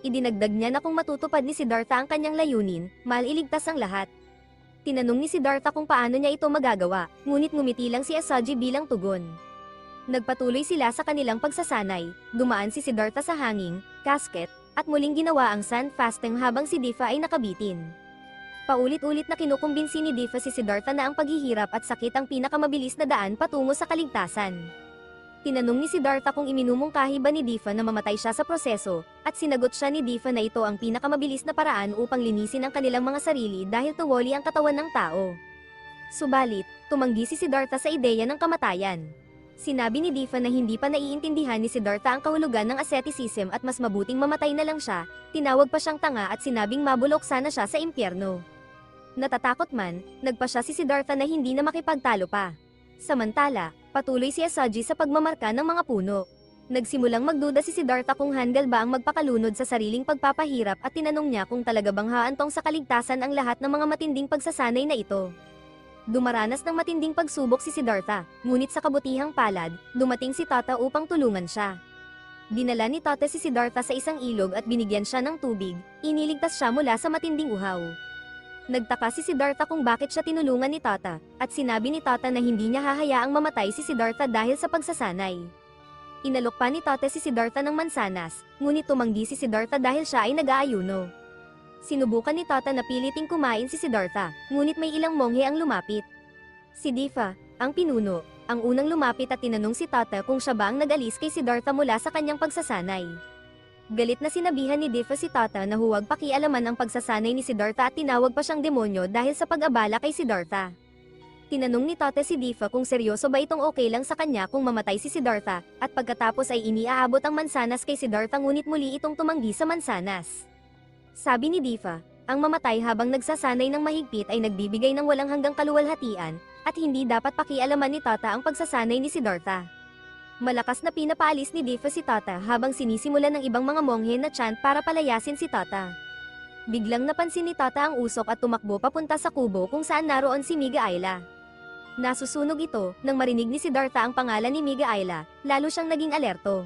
Idinagdag niya na kung matutupad ni Siddhartha ang kanyang layunin, maliligtas ang lahat. Tinanong ni Siddhartha kung paano niya ito magagawa, ngunit ngumiti lang si Asaji bilang tugon. Nagpatuloy sila sa kanilang pagsasanay, dumaan si Siddhartha sa hanging, casket, at muling ginawa ang sun fasting habang si Dipa ay nakabitin. Paulit-ulit na kinukumbinsi ni Dipa si Siddhartha na ang paghihirap at sakit ang pinakamabilis na daan patungo sa kaligtasan. Tinanong ni Siddhartha kung iminumungkahi ba ni Dipa na mamatay siya sa proseso, at sinagot siya ni Dipa na ito ang pinakamabilis na paraan upang linisin ang kanilang mga sarili dahil tuwali ang katawan ng tao. Subalit, tumanggi si Siddhartha sa ideya ng kamatayan. Sinabi ni Dipa na hindi pa naiintindihan ni Siddhartha ang kahulugan ng asceticism at mas mabuting mamatay na lang siya, tinawag pa siyang tanga at sinabing mabulok sana siya sa impyerno. Natatakot man, nagpa siya si Siddhartha na hindi na makipagtalo pa. Samantala, patuloy si Asaji sa pagmamarka ng mga puno. Nagsimulang magduda si Siddhartha kung handal ba ang magpakalunod sa sariling pagpapahirap at tinanong niya kung talaga bang haantong sa kaligtasan ang lahat ng mga matinding pagsasanay na ito. Dumaranas ng matinding pagsubok si Siddhartha, ngunit sa kabutihang palad, dumating si Tata upang tulungan siya. Dinala ni Tata si Siddhartha sa isang ilog at binigyan siya ng tubig, iniligtas siya mula sa matinding uhaw. Nagtaka si Siddhartha kung bakit siya tinulungan ni Tata, at sinabi ni Tata na hindi niya hahayaang mamatay si Siddhartha dahil sa pagsasanay. Inalok pa ni Tata si Siddhartha ng mansanas, ngunit tumanggi si Siddhartha dahil siya ay nag-aayuno. Sinubukan ni Tata na piliting kumain si Siddhartha, ngunit may ilang monghe ang lumapit. Si Dipa, ang pinuno, ang unang lumapit at tinanong si Tata kung siya ba ang nag-alis kay Siddhartha mula sa kanyang pagsasanay. Galit na sinabihan ni Dipa si Tata na huwag pakialaman ang pagsasanay ni Siddhartha at tinawag pa siyang demonyo dahil sa pag-abala kay Siddhartha. Tinanong ni Tata si Dipa kung seryoso ba itong okay lang sa kanya kung mamatay si Siddhartha, at pagkatapos ay iniaabot ang mansanas kay Siddhartha ngunit muli itong tumanggi sa mansanas. Sabi ni Dipa, ang mamatay habang nagsasanay ng mahigpit ay nagbibigay ng walang hanggang kaluwalhatian, at hindi dapat pakialaman ni Tata ang pagsasanay ni Siddhartha. Malakas na pinapaalis ni Dipa si Tata habang sinisimulan ng ibang mga monghe na chant para palayasin si Tata. Biglang napansin ni Tata ang usok at tumakbo papunta sa kubo kung saan naroon si Miga Ayla. Nasusunog ito, nang marinig ni Siddhartha ang pangalan ni Miga Ayla, lalo siyang naging alerto.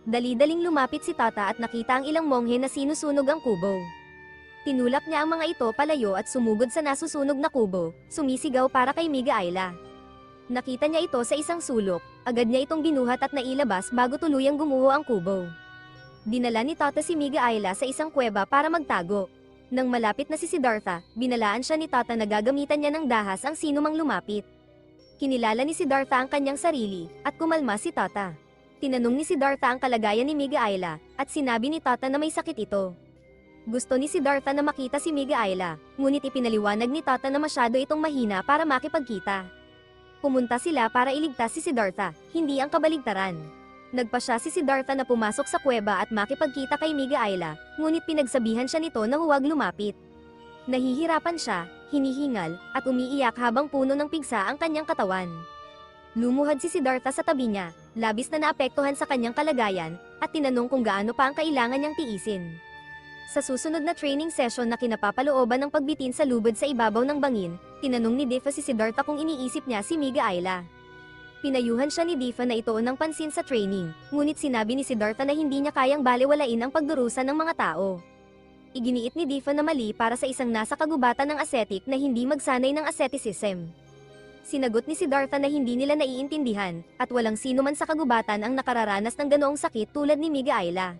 Dali-daling lumapit si Tata at nakita ang ilang monghe na sinusunog ang kubo. Tinulak niya ang mga ito palayo at sumugod sa nasusunog na kubo, sumisigaw para kay Miga Ayla. Nakita niya ito sa isang sulok, agad niya itong binuhat at nailabas bago tuluyang gumuho ang kubo. Dinala ni Tata si Miga Ayla sa isang kuweba para magtago. Nang malapit na si Siddhartha, binalaan siya ni Tata na gagamitan niya ng dahas ang sinumang lumapit. Kinilala ni Siddhartha ang kanyang sarili, at kumalma si Tata. Tinanong ni Siddhartha ang kalagayan ni Miga Ayla, at sinabi ni Tata na may sakit ito. Gusto ni Siddhartha na makita si Miga Ayla, ngunit ipinaliwanag ni Tata na masyado itong mahina para makipagkita. Pumunta sila para iligtas si Siddhartha, hindi ang kabaligtaran. Nagpasya si Siddhartha na pumasok sa kuweba at makipagkita kay Miga Ayla, ngunit pinagsabihan siya nito na huwag lumapit. Nahihirapan siya, hinihingal, at umiiyak habang puno ng pigsa ang kanyang katawan. Lumuhad si Siddhartha sa tabi niya, labis na naapektuhan sa kanyang kalagayan, at tinanong kung gaano pa ang kailangan niyang tiisin. Sa susunod na training session na kinapapalooban ng pagbitin sa lubid sa ibabaw ng bangin, tinanong ni Difa si Siddhartha kung iniisip niya si Miga Ayla. Pinayuhan siya ni Difa na ituon ng pansin sa training, ngunit sinabi ni Siddhartha na hindi niya kayang balewalain ang pagdurusa ng mga tao. Iginiit ni Difa na mali para sa isang nasa kagubatan ng ascetic na hindi magsanay ng asceticism. Sinagot ni Siddhartha na hindi nila naiintindihan, at walang sino man sa kagubatan ang nakararanas ng ganoong sakit tulad ni Miga Ayla.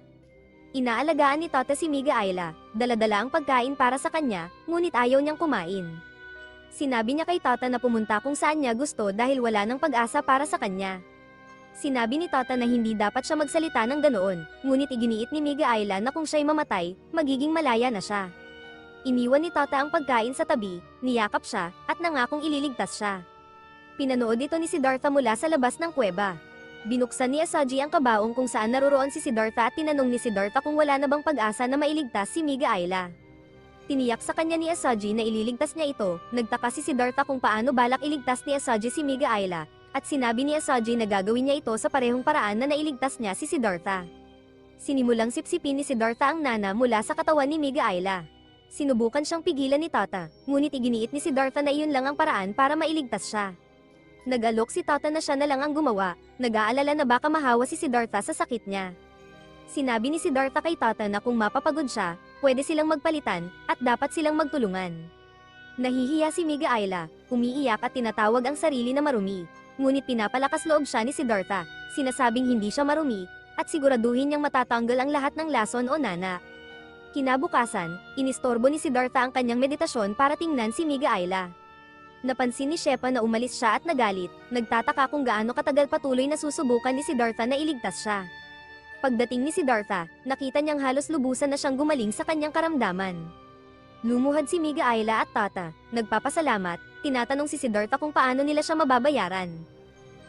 Inaalagaan ni Tata si Miga Ayla, dala-dala ang pagkain para sa kanya, ngunit ayaw niyang kumain. Sinabi niya kay Tata na pumunta kung saan niya gusto dahil wala nang pag-asa para sa kanya. Sinabi ni Tata na hindi dapat siya magsalita ng ganoon, ngunit iginiit ni Miga Ayla na kung siya'y mamatay, magiging malaya na siya. Iniwan ni Tata ang pagkain sa tabi, niyakap siya, at nangakong ililigtas siya. Pinanood ito ni Siddhartha mula sa labas ng kuweba. Binuksan ni Asaji ang kabaong kung saan naroroon si Siddhartha at tinanong ni Siddhartha kung wala na bang pag-asa na mailigtas si Miga Ayla. Tiniyak sa kanya ni Asaji na ililigtas niya ito, nagtaka si Siddhartha kung paano balak iligtas ni Asaji si Miga Ayla, at sinabi ni Asaji na gagawin niya ito sa parehong paraan na nailigtas niya si Siddhartha. Sinimulang sipsipin ni Siddhartha ang nana mula sa katawan ni Miga Ayla. Sinubukan siyang pigilan ni Tata, ngunit iginiit ni Siddhartha na iyon lang ang paraan para mailigtas siya. Nag-alok si Tata na siya na lang ang gumawa, nag-aalala na baka mahawa si Siddhartha sa sakit niya. Sinabi ni Siddhartha kay Tata na kung mapapagod siya, pwede silang magpalitan, at dapat silang magtulungan. Nahihiya si Miga Ayla, umiiyak at tinatawag ang sarili na marumi. Ngunit pinapalakas loob siya ni Siddhartha, sinasabing hindi siya marumi, at siguraduhin niyang matatanggal ang lahat ng lason o nana. Kinabukasan, inistorbo ni Siddhartha ang kanyang meditasyon para tingnan si Miga Ayla. Napansin ni Shepa na umalis siya at nagalit, nagtataka kung gaano katagal patuloy na susubukan ni Siddhartha na iligtas siya. Pagdating ni Siddhartha, nakita niyang halos lubusan na siyang gumaling sa kanyang karamdaman. Lumuhad si Miga Ayla at Tata, nagpapasalamat, tinatanong si Siddhartha kung paano nila siya mababayaran.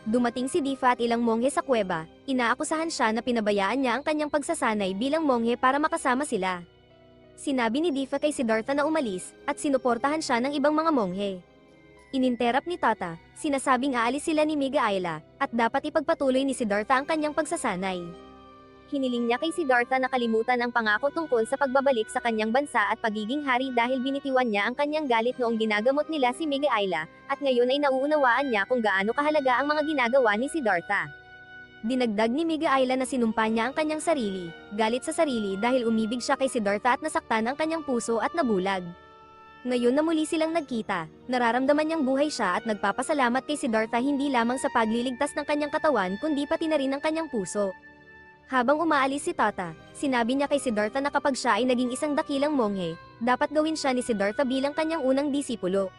Dumating si Difa at ilang monghe sa kuweba, inaakusahan siya na pinabayaan niya ang kanyang pagsasanay bilang monghe para makasama sila. Sinabi ni Difa kay Siddhartha na umalis, at sinuportahan siya ng ibang mga monghe. Ininterap ni Tata, sinasabing aalis sila ni Miga Ayla, at dapat ipagpatuloy ni Siddhartha ang kanyang pagsasanay. Hiniling niya kay Siddhartha na kalimutan ang pangako tungkol sa pagbabalik sa kanyang bansa at pagiging hari dahil binitiwan niya ang kanyang galit noong ginagamot nila si Miga Ayla, at ngayon ay nauunawaan niya kung gaano kahalaga ang mga ginagawa ni Siddhartha. Dinagdag ni Miga Ayla na sinumpa niya ang kanyang sarili, galit sa sarili dahil umibig siya kay Siddhartha at nasaktan ang kanyang puso at nabulag. Ngayon na muli silang nagkita, nararamdaman niyang buhay siya at nagpapasalamat kay Siddhartha hindi lamang sa pagliligtas ng kanyang katawan kundi pati na rin ang kanyang puso. Habang umaalis si Tata, sinabi niya kay Siddhartha na kapag siya ay naging isang dakilang monghe, dapat gawin siya ni Siddhartha bilang kanyang unang disipulo.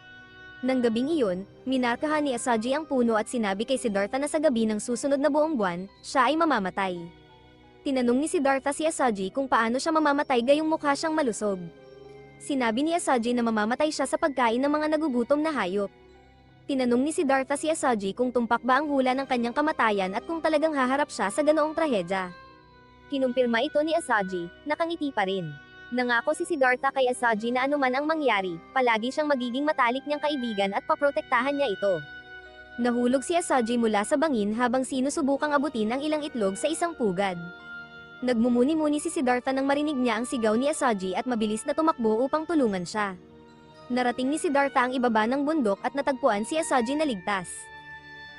Nang gabing iyon, minarkahan ni Asaji ang puno at sinabi kay Siddhartha na sa gabi ng susunod na buong buwan, siya ay mamamatay. Tinanong ni Siddhartha si Asaji kung paano siya mamamatay gayong mukha siyang malusog. Sinabi ni Asaji na mamamatay siya sa pagkain ng mga nagugutom na hayop. Tinanong ni Siddhartha si Asaji kung tumpak ba ang hula ng kanyang kamatayan at kung talagang haharap siya sa ganoong trahedya. Kinumpirma ito ni Asaji, nakangiti pa rin. Nangako si Siddhartha kay Asaji na anuman ang mangyari, palagi siyang magiging matalik niyang kaibigan at paprotektahan niya ito. Nahulog si Asaji mula sa bangin habang sinusubukang abutin ang ilang itlog sa isang pugad. Nagmumuni-muni si Siddhartha nang marinig niya ang sigaw ni Asaji at mabilis na tumakbo upang tulungan siya. Narating ni Siddhartha ang ibaba ng bundok at natagpuan si Asaji na ligtas.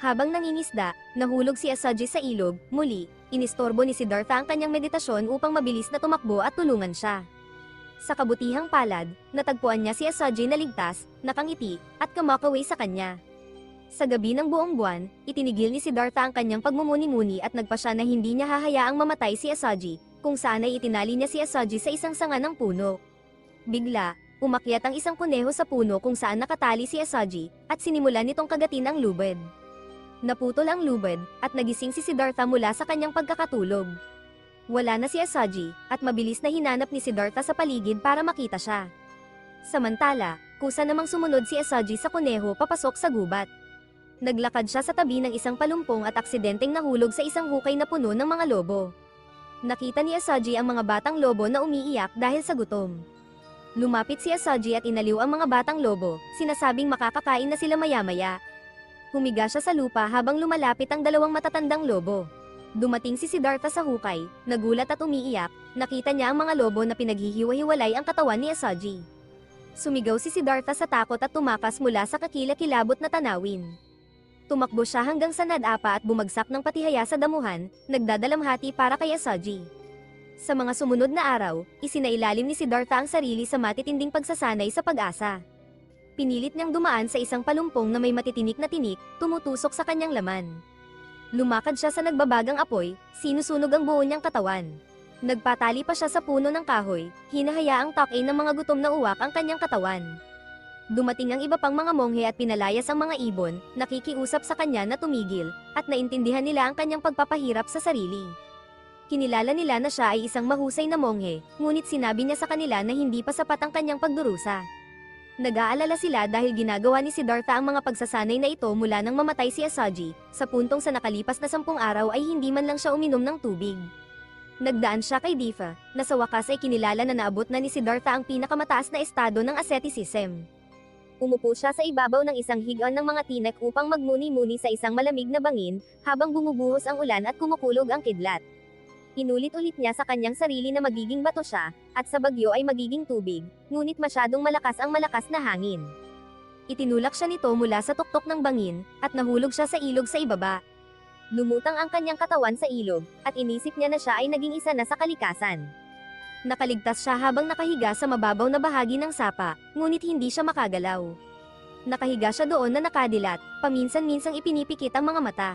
Habang nangingisda, nahulog si Asaji sa ilog, muli, inistorbo ni Siddhartha ang kanyang meditasyon upang mabilis na tumakbo at tulungan siya. Sa kabutihang palad, natagpuan niya si Asaji na ligtas, nakangiti, at kumakaway sa kanya. Sa gabi ng buong buwan, itinigil ni Siddhartha ang kanyang pagmumuni-muni at nagpa siya na hindi niya hahayaang mamatay si Asaji, kung saan ay itinali niya si Asaji sa isang sanga ng puno. Bigla, umakyat ang isang kuneho sa puno kung saan nakatali si Asaji, at sinimulan nitong kagatin ang lubid. Naputol ang lubid, at nagising si Siddhartha mula sa kanyang pagkakatulog. Wala na si Asaji, at mabilis na hinanap ni Siddhartha sa paligid para makita siya. Samantala, kusa namang sumunod si Asaji sa kuneho papasok sa gubat. Naglakad siya sa tabi ng isang palumpong at aksidenteng nahulog sa isang hukay na puno ng mga lobo. Nakita ni Asaji ang mga batang lobo na umiiyak dahil sa gutom. Lumapit si Asaji at inaliw ang mga batang lobo, sinasabing makakakain na sila maya-maya. Humiga siya sa lupa habang lumalapit ang dalawang matatandang lobo. Dumating si Siddhartha sa hukay, nagulat at umiiyak, nakita niya ang mga lobo na pinaghihiwa-hiwalay ang katawan ni Asaji. Sumigaw si Siddhartha sa takot at tumakas mula sa kakilakilabot na tanawin. Tumakbo siya hanggang sa nadapa at bumagsak ng patihaya sa damuhan, nagdadalamhati para kay Asaji. Sa mga sumunod na araw, isinailalim ni Siddhartha ang sarili sa matitinding pagsasanay sa pag-asa. Pinilit niyang dumaan sa isang palumpong na may matitinik na tinik, tumutusok sa kanyang laman. Lumakad siya sa nagbabagang apoy, sinusunog ang buo niyang katawan. Nagpatali pa siya sa puno ng kahoy, hinahayaang tuck-in ng mga gutom na uwak ang kanyang katawan. Dumating ang iba pang mga monghe at pinalayas ang mga ibon, nakikiusap sa kanya na tumigil, at naintindihan nila ang kanyang pagpapahirap sa sarili. Kinilala nila na siya ay isang mahusay na monghe, ngunit sinabi niya sa kanila na hindi pa sapat ang kanyang pagdurusa. Nag-aalala sila dahil ginagawa ni Siddhartha ang mga pagsasanay na ito mula nang mamatay si Asaji, sa puntong sa nakalipas na 10 araw ay hindi man lang siya uminom ng tubig. Nagdaan siya kay Difa, na sa wakas ay kinilala na naabot na ni Siddhartha ang pinakamataas na estado ng asceticism. Umupo siya sa ibabaw ng isang higaan ng mga tinek upang magmuni-muni sa isang malamig na bangin, habang bumubuhos ang ulan at kumukulog ang kidlat. Inulit-ulit niya sa kanyang sarili na magiging bato siya, at sa bagyo ay magiging tubig, ngunit masyadong malakas ang malakas na hangin. Itinulak siya nito mula sa tuktok ng bangin, at nahulog siya sa ilog sa ibaba. Lumutang ang kanyang katawan sa ilog, at inisip niya na siya ay naging isa na sa kalikasan. Nakaligtas siya habang nakahiga sa mababaw na bahagi ng sapa, ngunit hindi siya makagalaw. Nakahiga siya doon na nakadilat, paminsan-minsang ipinipikit ang mga mata.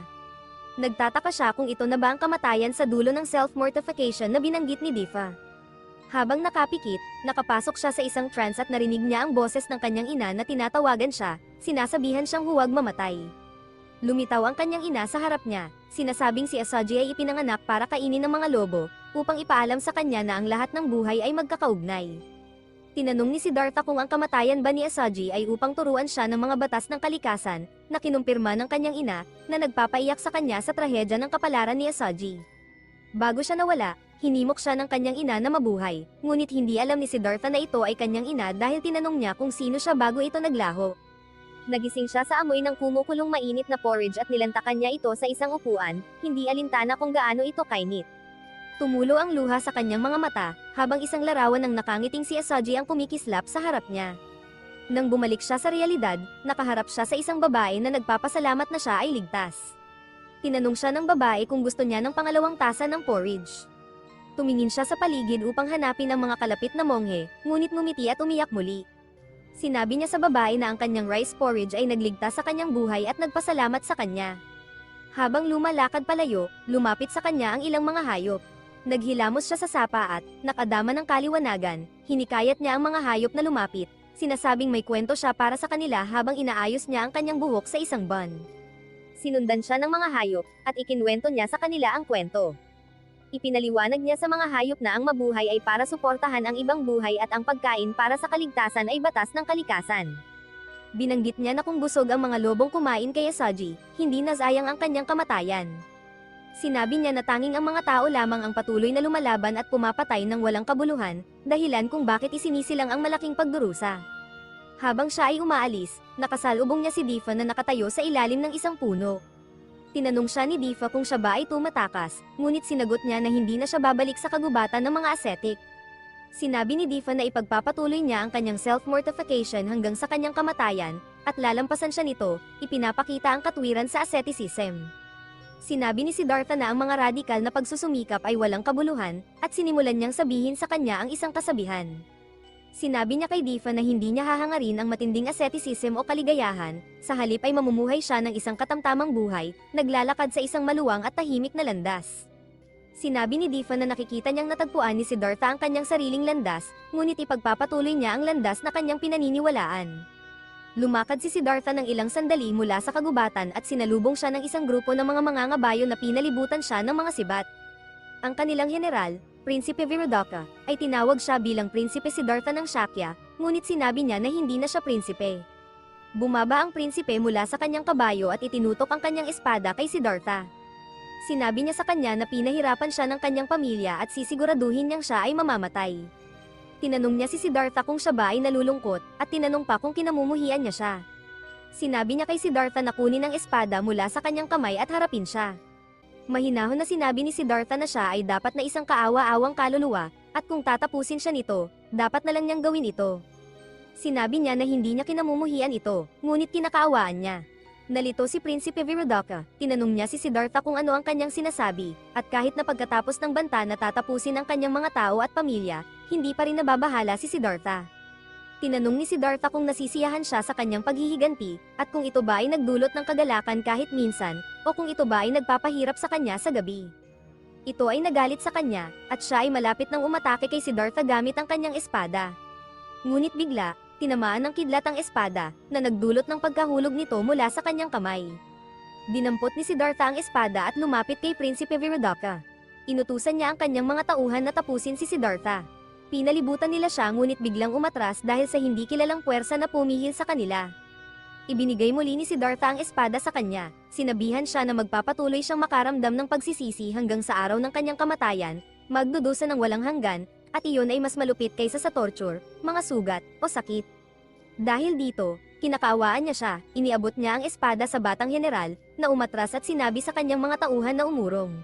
Nagtataka siya kung ito na ba ang kamatayan sa dulo ng self-mortification na binanggit ni Difa. Habang nakapikit, nakapasok siya sa isang trance at narinig niya ang boses ng kanyang ina na tinatawagan siya, sinasabihan siyang huwag mamatay. Lumitaw ang kanyang ina sa harap niya, sinasabing si Asaji ay ipinanganak para kainin ng mga lobo, upang ipaalam sa kanya na ang lahat ng buhay ay magkakaugnay. Tinanong ni Siddhartha kung ang kamatayan ba ni Asaji ay upang turuan siya ng mga batas ng kalikasan, na kinumpirma ng kanyang ina, na nagpapaiyak sa kanya sa trahedya ng kapalaran ni Asaji. Bago siya nawala, hinimok siya ng kanyang ina na mabuhay, ngunit hindi alam ni Siddhartha na ito ay kanyang ina dahil tinanong niya kung sino siya bago ito naglaho. Nagising siya sa amoy ng kumukulong mainit na porridge at nilantakan niya ito sa isang upuan, hindi alintana kung gaano ito kainit. Tumulo ang luha sa kanyang mga mata, habang isang larawan ng nakangiting si Asaji ang kumikislap sa harap niya. Nang bumalik siya sa realidad, nakaharap siya sa isang babae na nagpapasalamat na siya ay ligtas. Tinanong siya ng babae kung gusto niya ng pangalawang tasa ng porridge. Tumingin siya sa paligid upang hanapin ang mga kalapit na monghe, ngunit ngumiti at umiyak muli. Sinabi niya sa babae na ang kanyang rice porridge ay nagligtas sa kanyang buhay at nagpasalamat sa kanya. Habang lumalakad palayo, lumapit sa kanya ang ilang mga hayop. Naghilamos siya sa sapa at, nakadama ng kaliwanagan, hinikayat niya ang mga hayop na lumapit, sinasabing may kwento siya para sa kanila habang inaayos niya ang kanyang buhok sa isang bun. Sinundan siya ng mga hayop, at ikinwento niya sa kanila ang kwento. Ipinaliwanag niya sa mga hayop na ang mabuhay ay para suportahan ang ibang buhay at ang pagkain para sa kaligtasan ay batas ng kalikasan. Binanggit niya na kung busog ang mga lobong kumain kay Asaji, hindi nasayang ang kanyang kamatayan. Sinabi niya na tanging ang mga tao lamang ang patuloy na lumalaban at pumapatay ng walang kabuluhan, dahilan kung bakit isinisilang ang malaking pagdurusa. Habang siya ay umaalis, nakasalubong niya si Difa na nakatayo sa ilalim ng isang puno. Tinanong siya ni Difa kung siya ba ay tumatakas, ngunit sinagot niya na hindi na siya babalik sa kagubatan ng mga ascetic. Sinabi ni Difa na ipagpapatuloy niya ang kanyang self-mortification hanggang sa kanyang kamatayan, at lalampasan siya nito, ipinapakita ang katwiran sa asceticism. Sinabi ni Siddhartha na ang mga radikal na pagsusumikap ay walang kabuluhan, at sinimulan niyang sabihin sa kanya ang isang kasabihan. Sinabi niya kay Diva na hindi niya hahangarin ang matinding asceticism o kaligayahan, sa halip ay mamumuhay siya ng isang katamtamang buhay, naglalakad sa isang maluwang at tahimik na landas. Sinabi ni Diva na nakikita niyang natagpuan ni Siddhartha ang kanyang sariling landas, ngunit ipagpapatuloy niya ang landas na kanyang pinaniniwalaan. Lumakad si Siddhartha ng ilang sandali mula sa kagubatan at sinalubong siya ng isang grupo ng mga mangangabayo na pinalibutan siya ng mga sibat. Ang kanilang general, Prinsipe Virodaka, ay tinawag siya bilang Prinsipe Siddhartha ng Shakya, ngunit sinabi niya na hindi na siya prinsipe. Bumaba ang prinsipe mula sa kanyang kabayo at itinutok ang kanyang espada kay Siddhartha. Sinabi niya sa kanya na pinahirapan siya ng kanyang pamilya at sisiguraduhin niyang siya ay mamamatay. Tinanong niya si Siddhartha kung siya ba ay nalulungkot, at tinanong pa kung kinamumuhian niya siya. Sinabi niya kay Siddhartha na kunin ang espada mula sa kanyang kamay at harapin siya. Mahinahon na sinabi ni Siddhartha na siya ay dapat na isang kaawa-awang kaluluwa, at kung tatapusin siya nito, dapat na lang niyang gawin ito. Sinabi niya na hindi niya kinamumuhian ito, ngunit kinakaawaan niya. Nalito si Prinsipe Virodaka, tinanong niya si Siddhartha kung ano ang kanyang sinasabi, at kahit na pagkatapos ng banta na tatapusin ang kanyang mga tao at pamilya, hindi pa rin nababahala si Siddhartha. Tinanong ni Siddhartha kung nasisiyahan siya sa kanyang paghihiganti, at kung ito ba ay nagdulot ng kagalakan kahit minsan, o kung ito ba ay nagpapahirap sa kanya sa gabi. Ito ay nagalit sa kanya, at siya ay malapit nang umatake kay Siddhartha gamit ang kanyang espada. Ngunit bigla, tinamaan ng kidlat ang espada, na nagdulot ng pagkahulog nito mula sa kanyang kamay. Dinampot ni Siddhartha ang espada at lumapit kay Prinsipe Virodaka. Inutusan niya ang kanyang mga tauhan na tapusin si Siddhartha. Pinalibutan nila siya ngunit biglang umatras dahil sa hindi kilalang puwersa na pumihil sa kanila. Ibinigay muli ni Siddhartha ang espada sa kanya, sinabihan siya na magpapatuloy siyang makaramdam ng pagsisisi hanggang sa araw ng kanyang kamatayan, magdudusa ng walang hanggan, at iyon ay mas malupit kaysa sa torture, mga sugat, o sakit. Dahil dito, kinakaawaan niya siya, iniabot niya ang espada sa batang general, na umatras at sinabi sa kanyang mga tauhan na umurong.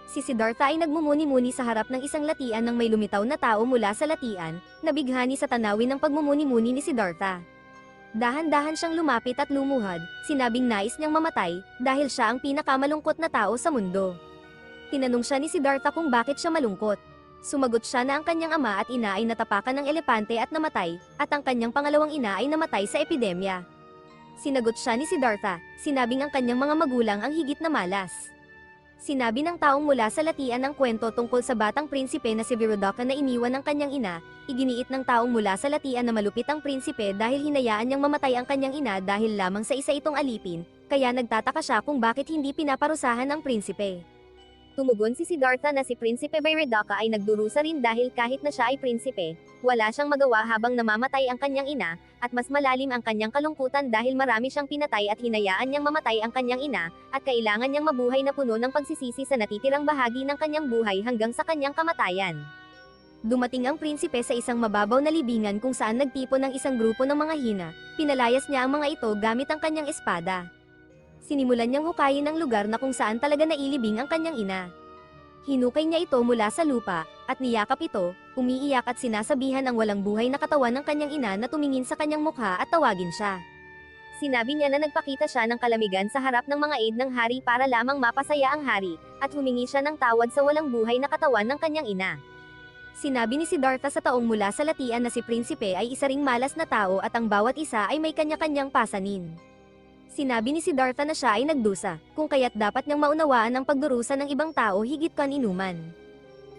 Si Siddhartha ay nagmumuni-muni sa harap ng isang latian ng may lumitaw na tao mula sa latian, nabighani sa tanawin ng pagmumuni-muni ni Siddhartha. Dahan-dahan siyang lumapit at lumuhad, sinabing nais niyang mamatay, dahil siya ang pinakamalungkot na tao sa mundo. Tinanong siya ni Siddhartha kung bakit siya malungkot. Sumagot siya na ang kanyang ama at ina ay natapakan ng elepante at namatay, at ang kanyang pangalawang ina ay namatay sa epidemya. Sinagot siya ni Siddhartha, sinabing ang kanyang mga magulang ang higit na malas. Sinabi ng taong mula sa latian ang kwento tungkol sa batang prinsipe na si Virodaka na iniwan ng kanyang ina, iginiit ng taong mula sa latian na malupit ang prinsipe dahil hinayaan niyang mamatay ang kanyang ina dahil lamang sa isa itong alipin, kaya nagtataka siya kung bakit hindi pinaparusahan ang prinsipe. Tumugon si Siddhartha na si Prinsipe Virodaka ay nagdurusa rin dahil kahit na siya ay prinsipe, wala siyang magawa habang namamatay ang kanyang ina, at mas malalim ang kanyang kalungkutan dahil marami siyang pinatay at hinayaan niyang mamatay ang kanyang ina, at kailangan niyang mabuhay na puno ng pagsisisi sa natitirang bahagi ng kanyang buhay hanggang sa kanyang kamatayan. Dumating ang prinsipe sa isang mababaw na libingan kung saan nagtipon ng isang grupo ng mga hina, pinalayas niya ang mga ito gamit ang kanyang espada. Sinimulan niyang hukayin ang lugar na kung saan talaga nailibing ang kanyang ina. Hinukay niya ito mula sa lupa, at niyakap ito, umiiyak at sinasabihan ang walang buhay na katawan ng kanyang ina na tumingin sa kanyang mukha at tawagin siya. Sinabi niya na nagpakita siya ng kalamigan sa harap ng mga aide ng hari para lamang mapasaya ang hari, at humingi siya ng tawad sa walang buhay na katawan ng kanyang ina. Sinabi ni Siddhartha sa taong mula sa latian na si Prinsipe ay isa ring malas na tao at ang bawat isa ay may kanya-kanyang pasanin. Sinabi ni Siddhartha na siya ay nagdusa, kung kaya't dapat niyang maunawaan ang pagdurusa ng ibang tao higit kan inuman.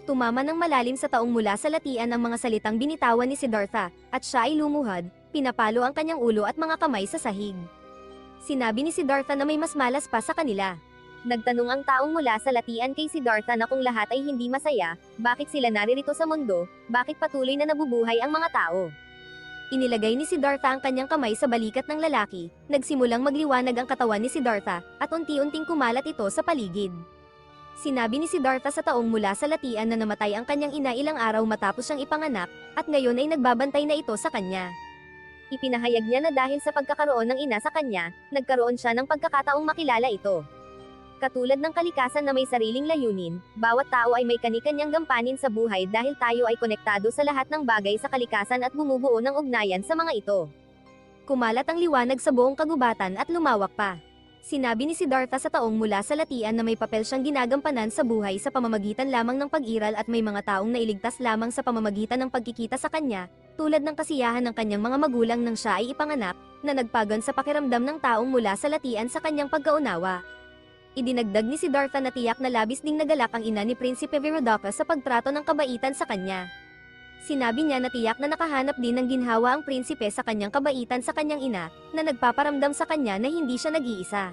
Tumama ng malalim sa taong mula sa latian ang mga salitang binitawan ni Siddhartha, at siya ay lumuhad, pinapalo ang kanyang ulo at mga kamay sa sahig. Sinabi ni Siddhartha na may mas malas pa sa kanila. Nagtanong ang taong mula sa latian kay Siddhartha na kung lahat ay hindi masaya, bakit sila naririto sa mundo, bakit patuloy na nabubuhay ang mga tao. Inilagay ni Siddhartha ang kanyang kamay sa balikat ng lalaki, nagsimulang magliwanag ang katawan ni Siddhartha, at unti-unting kumalat ito sa paligid. Sinabi ni Siddhartha sa taong mula sa latian na namatay ang kanyang ina ilang araw matapos siyang ipanganak, at ngayon ay nagbabantay na ito sa kanya. Ipinahayag niya na dahil sa pagkakaroon ng ina sa kanya, nagkaroon siya ng pagkakataong makilala ito. Katulad ng kalikasan na may sariling layunin, bawat tao ay may kani-kanyang gampanin sa buhay dahil tayo ay konektado sa lahat ng bagay sa kalikasan at bumubuo ng ugnayan sa mga ito. Kumalat ang liwanag sa buong kagubatan at lumawak pa. Sinabi ni Siddhartha sa taong mula sa latian na may papel siyang ginagampanan sa buhay sa pamamagitan lamang ng pag-iral at may mga taong nailigtas lamang sa pamamagitan ng pagkikita sa kanya, tulad ng kasiyahan ng kanyang mga magulang nang siya ay ipanganak, na nagpagon sa pakiramdam ng taong mula sa latian sa kanyang pagkaunawa. Idinagdag ni Siddhartha na tiyak na labis ding nagalak ang ina ni Prinsipe Virodaka sa pagtrato ng kabaitan sa kanya. Sinabi niya na tiyak na nakahanap din ng ginhawa ang prinsipe sa kanyang kabaitan sa kanyang ina, na nagpaparamdam sa kanya na hindi siya nag-iisa.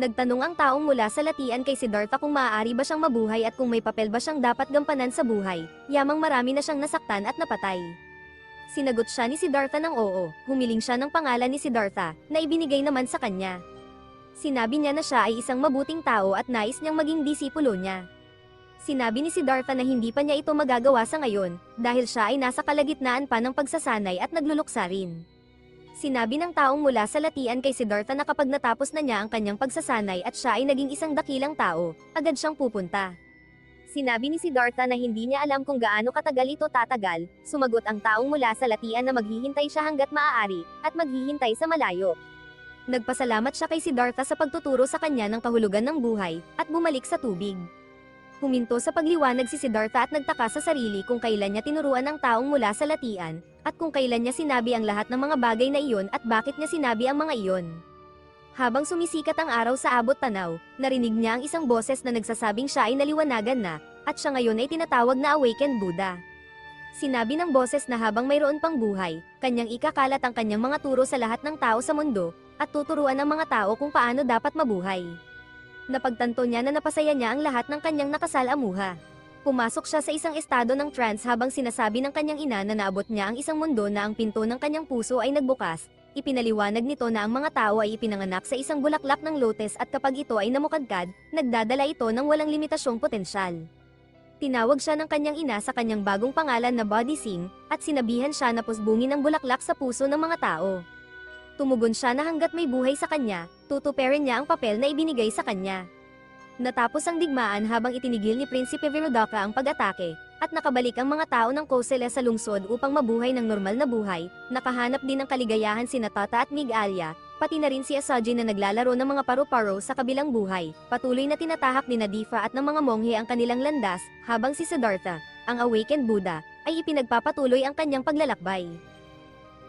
Nagtanong ang taong mula sa latian kay Siddhartha kung maaari ba siyang mabuhay at kung may papel ba siyang dapat gampanan sa buhay, yamang marami na siyang nasaktan at napatay. Sinagot siya ni Siddhartha ng oo, humiling siya ng pangalan ni Siddhartha, na ibinigay naman sa kanya. Sinabi niya na siya ay isang mabuting tao at nais niyang maging disipulo niya. Sinabi ni Siddhartha na hindi pa niya ito magagawa sa ngayon, dahil siya ay nasa kalagitnaan pa ng pagsasanay at nagluluksa rin. Sinabi ng taong mula sa latian kay Siddhartha na kapag natapos na niya ang kanyang pagsasanay at siya ay naging isang dakilang tao, agad siyang pupunta. Sinabi ni Siddhartha na hindi niya alam kung gaano katagal ito tatagal, sumagot ang taong mula sa latian na maghihintay siya hanggat maaari, at maghihintay sa malayo. Nagpasalamat siya kay Siddhartha sa pagtuturo sa kanya ng kahulugan ng buhay, at bumalik sa tubig. Huminto sa pagliwanag si Siddhartha at nagtaka sa sarili kung kailan niya tinuruan ang taong mula sa latian, at kung kailan niya sinabi ang lahat ng mga bagay na iyon at bakit niya sinabi ang mga iyon. Habang sumisikat ang araw sa abot tanaw, narinig niya ang isang boses na nagsasabing siya ay naliwanagan na, at siya ngayon ay tinatawag na Awakened Buddha. Sinabi ng boses na habang mayroon pang buhay, kanyang ikakalat ang kanyang mga turo sa lahat ng tao sa mundo, at tuturuan ang mga tao kung paano dapat mabuhay. Napagtanto niya na napasaya niya ang lahat ng kanyang nakasalamuha. Pumasok siya sa isang estado ng trance habang sinasabi ng kanyang ina na naabot niya ang isang mundo na ang pinto ng kanyang puso ay nagbukas. Ipinaliwanag nito na ang mga tao ay ipinanganak sa isang bulaklak ng lotus at kapag ito ay namukadkad, nagdadala ito ng walang limitasyong potensyal. Tinawag siya ng kanyang ina sa kanyang bagong pangalan na Body Sing, at sinabihan siya na pusbungin ang bulaklak sa puso ng mga tao. Tumugon siya na hanggat may buhay sa kanya, tutuperin niya ang papel na ibinigay sa kanya. Natapos ang digmaan habang itinigil ni Prinsipe Virodaka ang pag-atake, at nakabalik ang mga tao ng Kosele sa lungsod upang mabuhay ng normal na buhay. Nakahanap din ng kaligayahan sina Tata at Mighalya, pati na rin si Asaji na naglalaro ng mga paru-paro sa kabilang buhay. Patuloy na tinatahak ni Nadifa at ng mga monghe ang kanilang landas, habang si Siddhartha, ang Awakened Buddha, ay ipinagpapatuloy ang kanyang paglalakbay.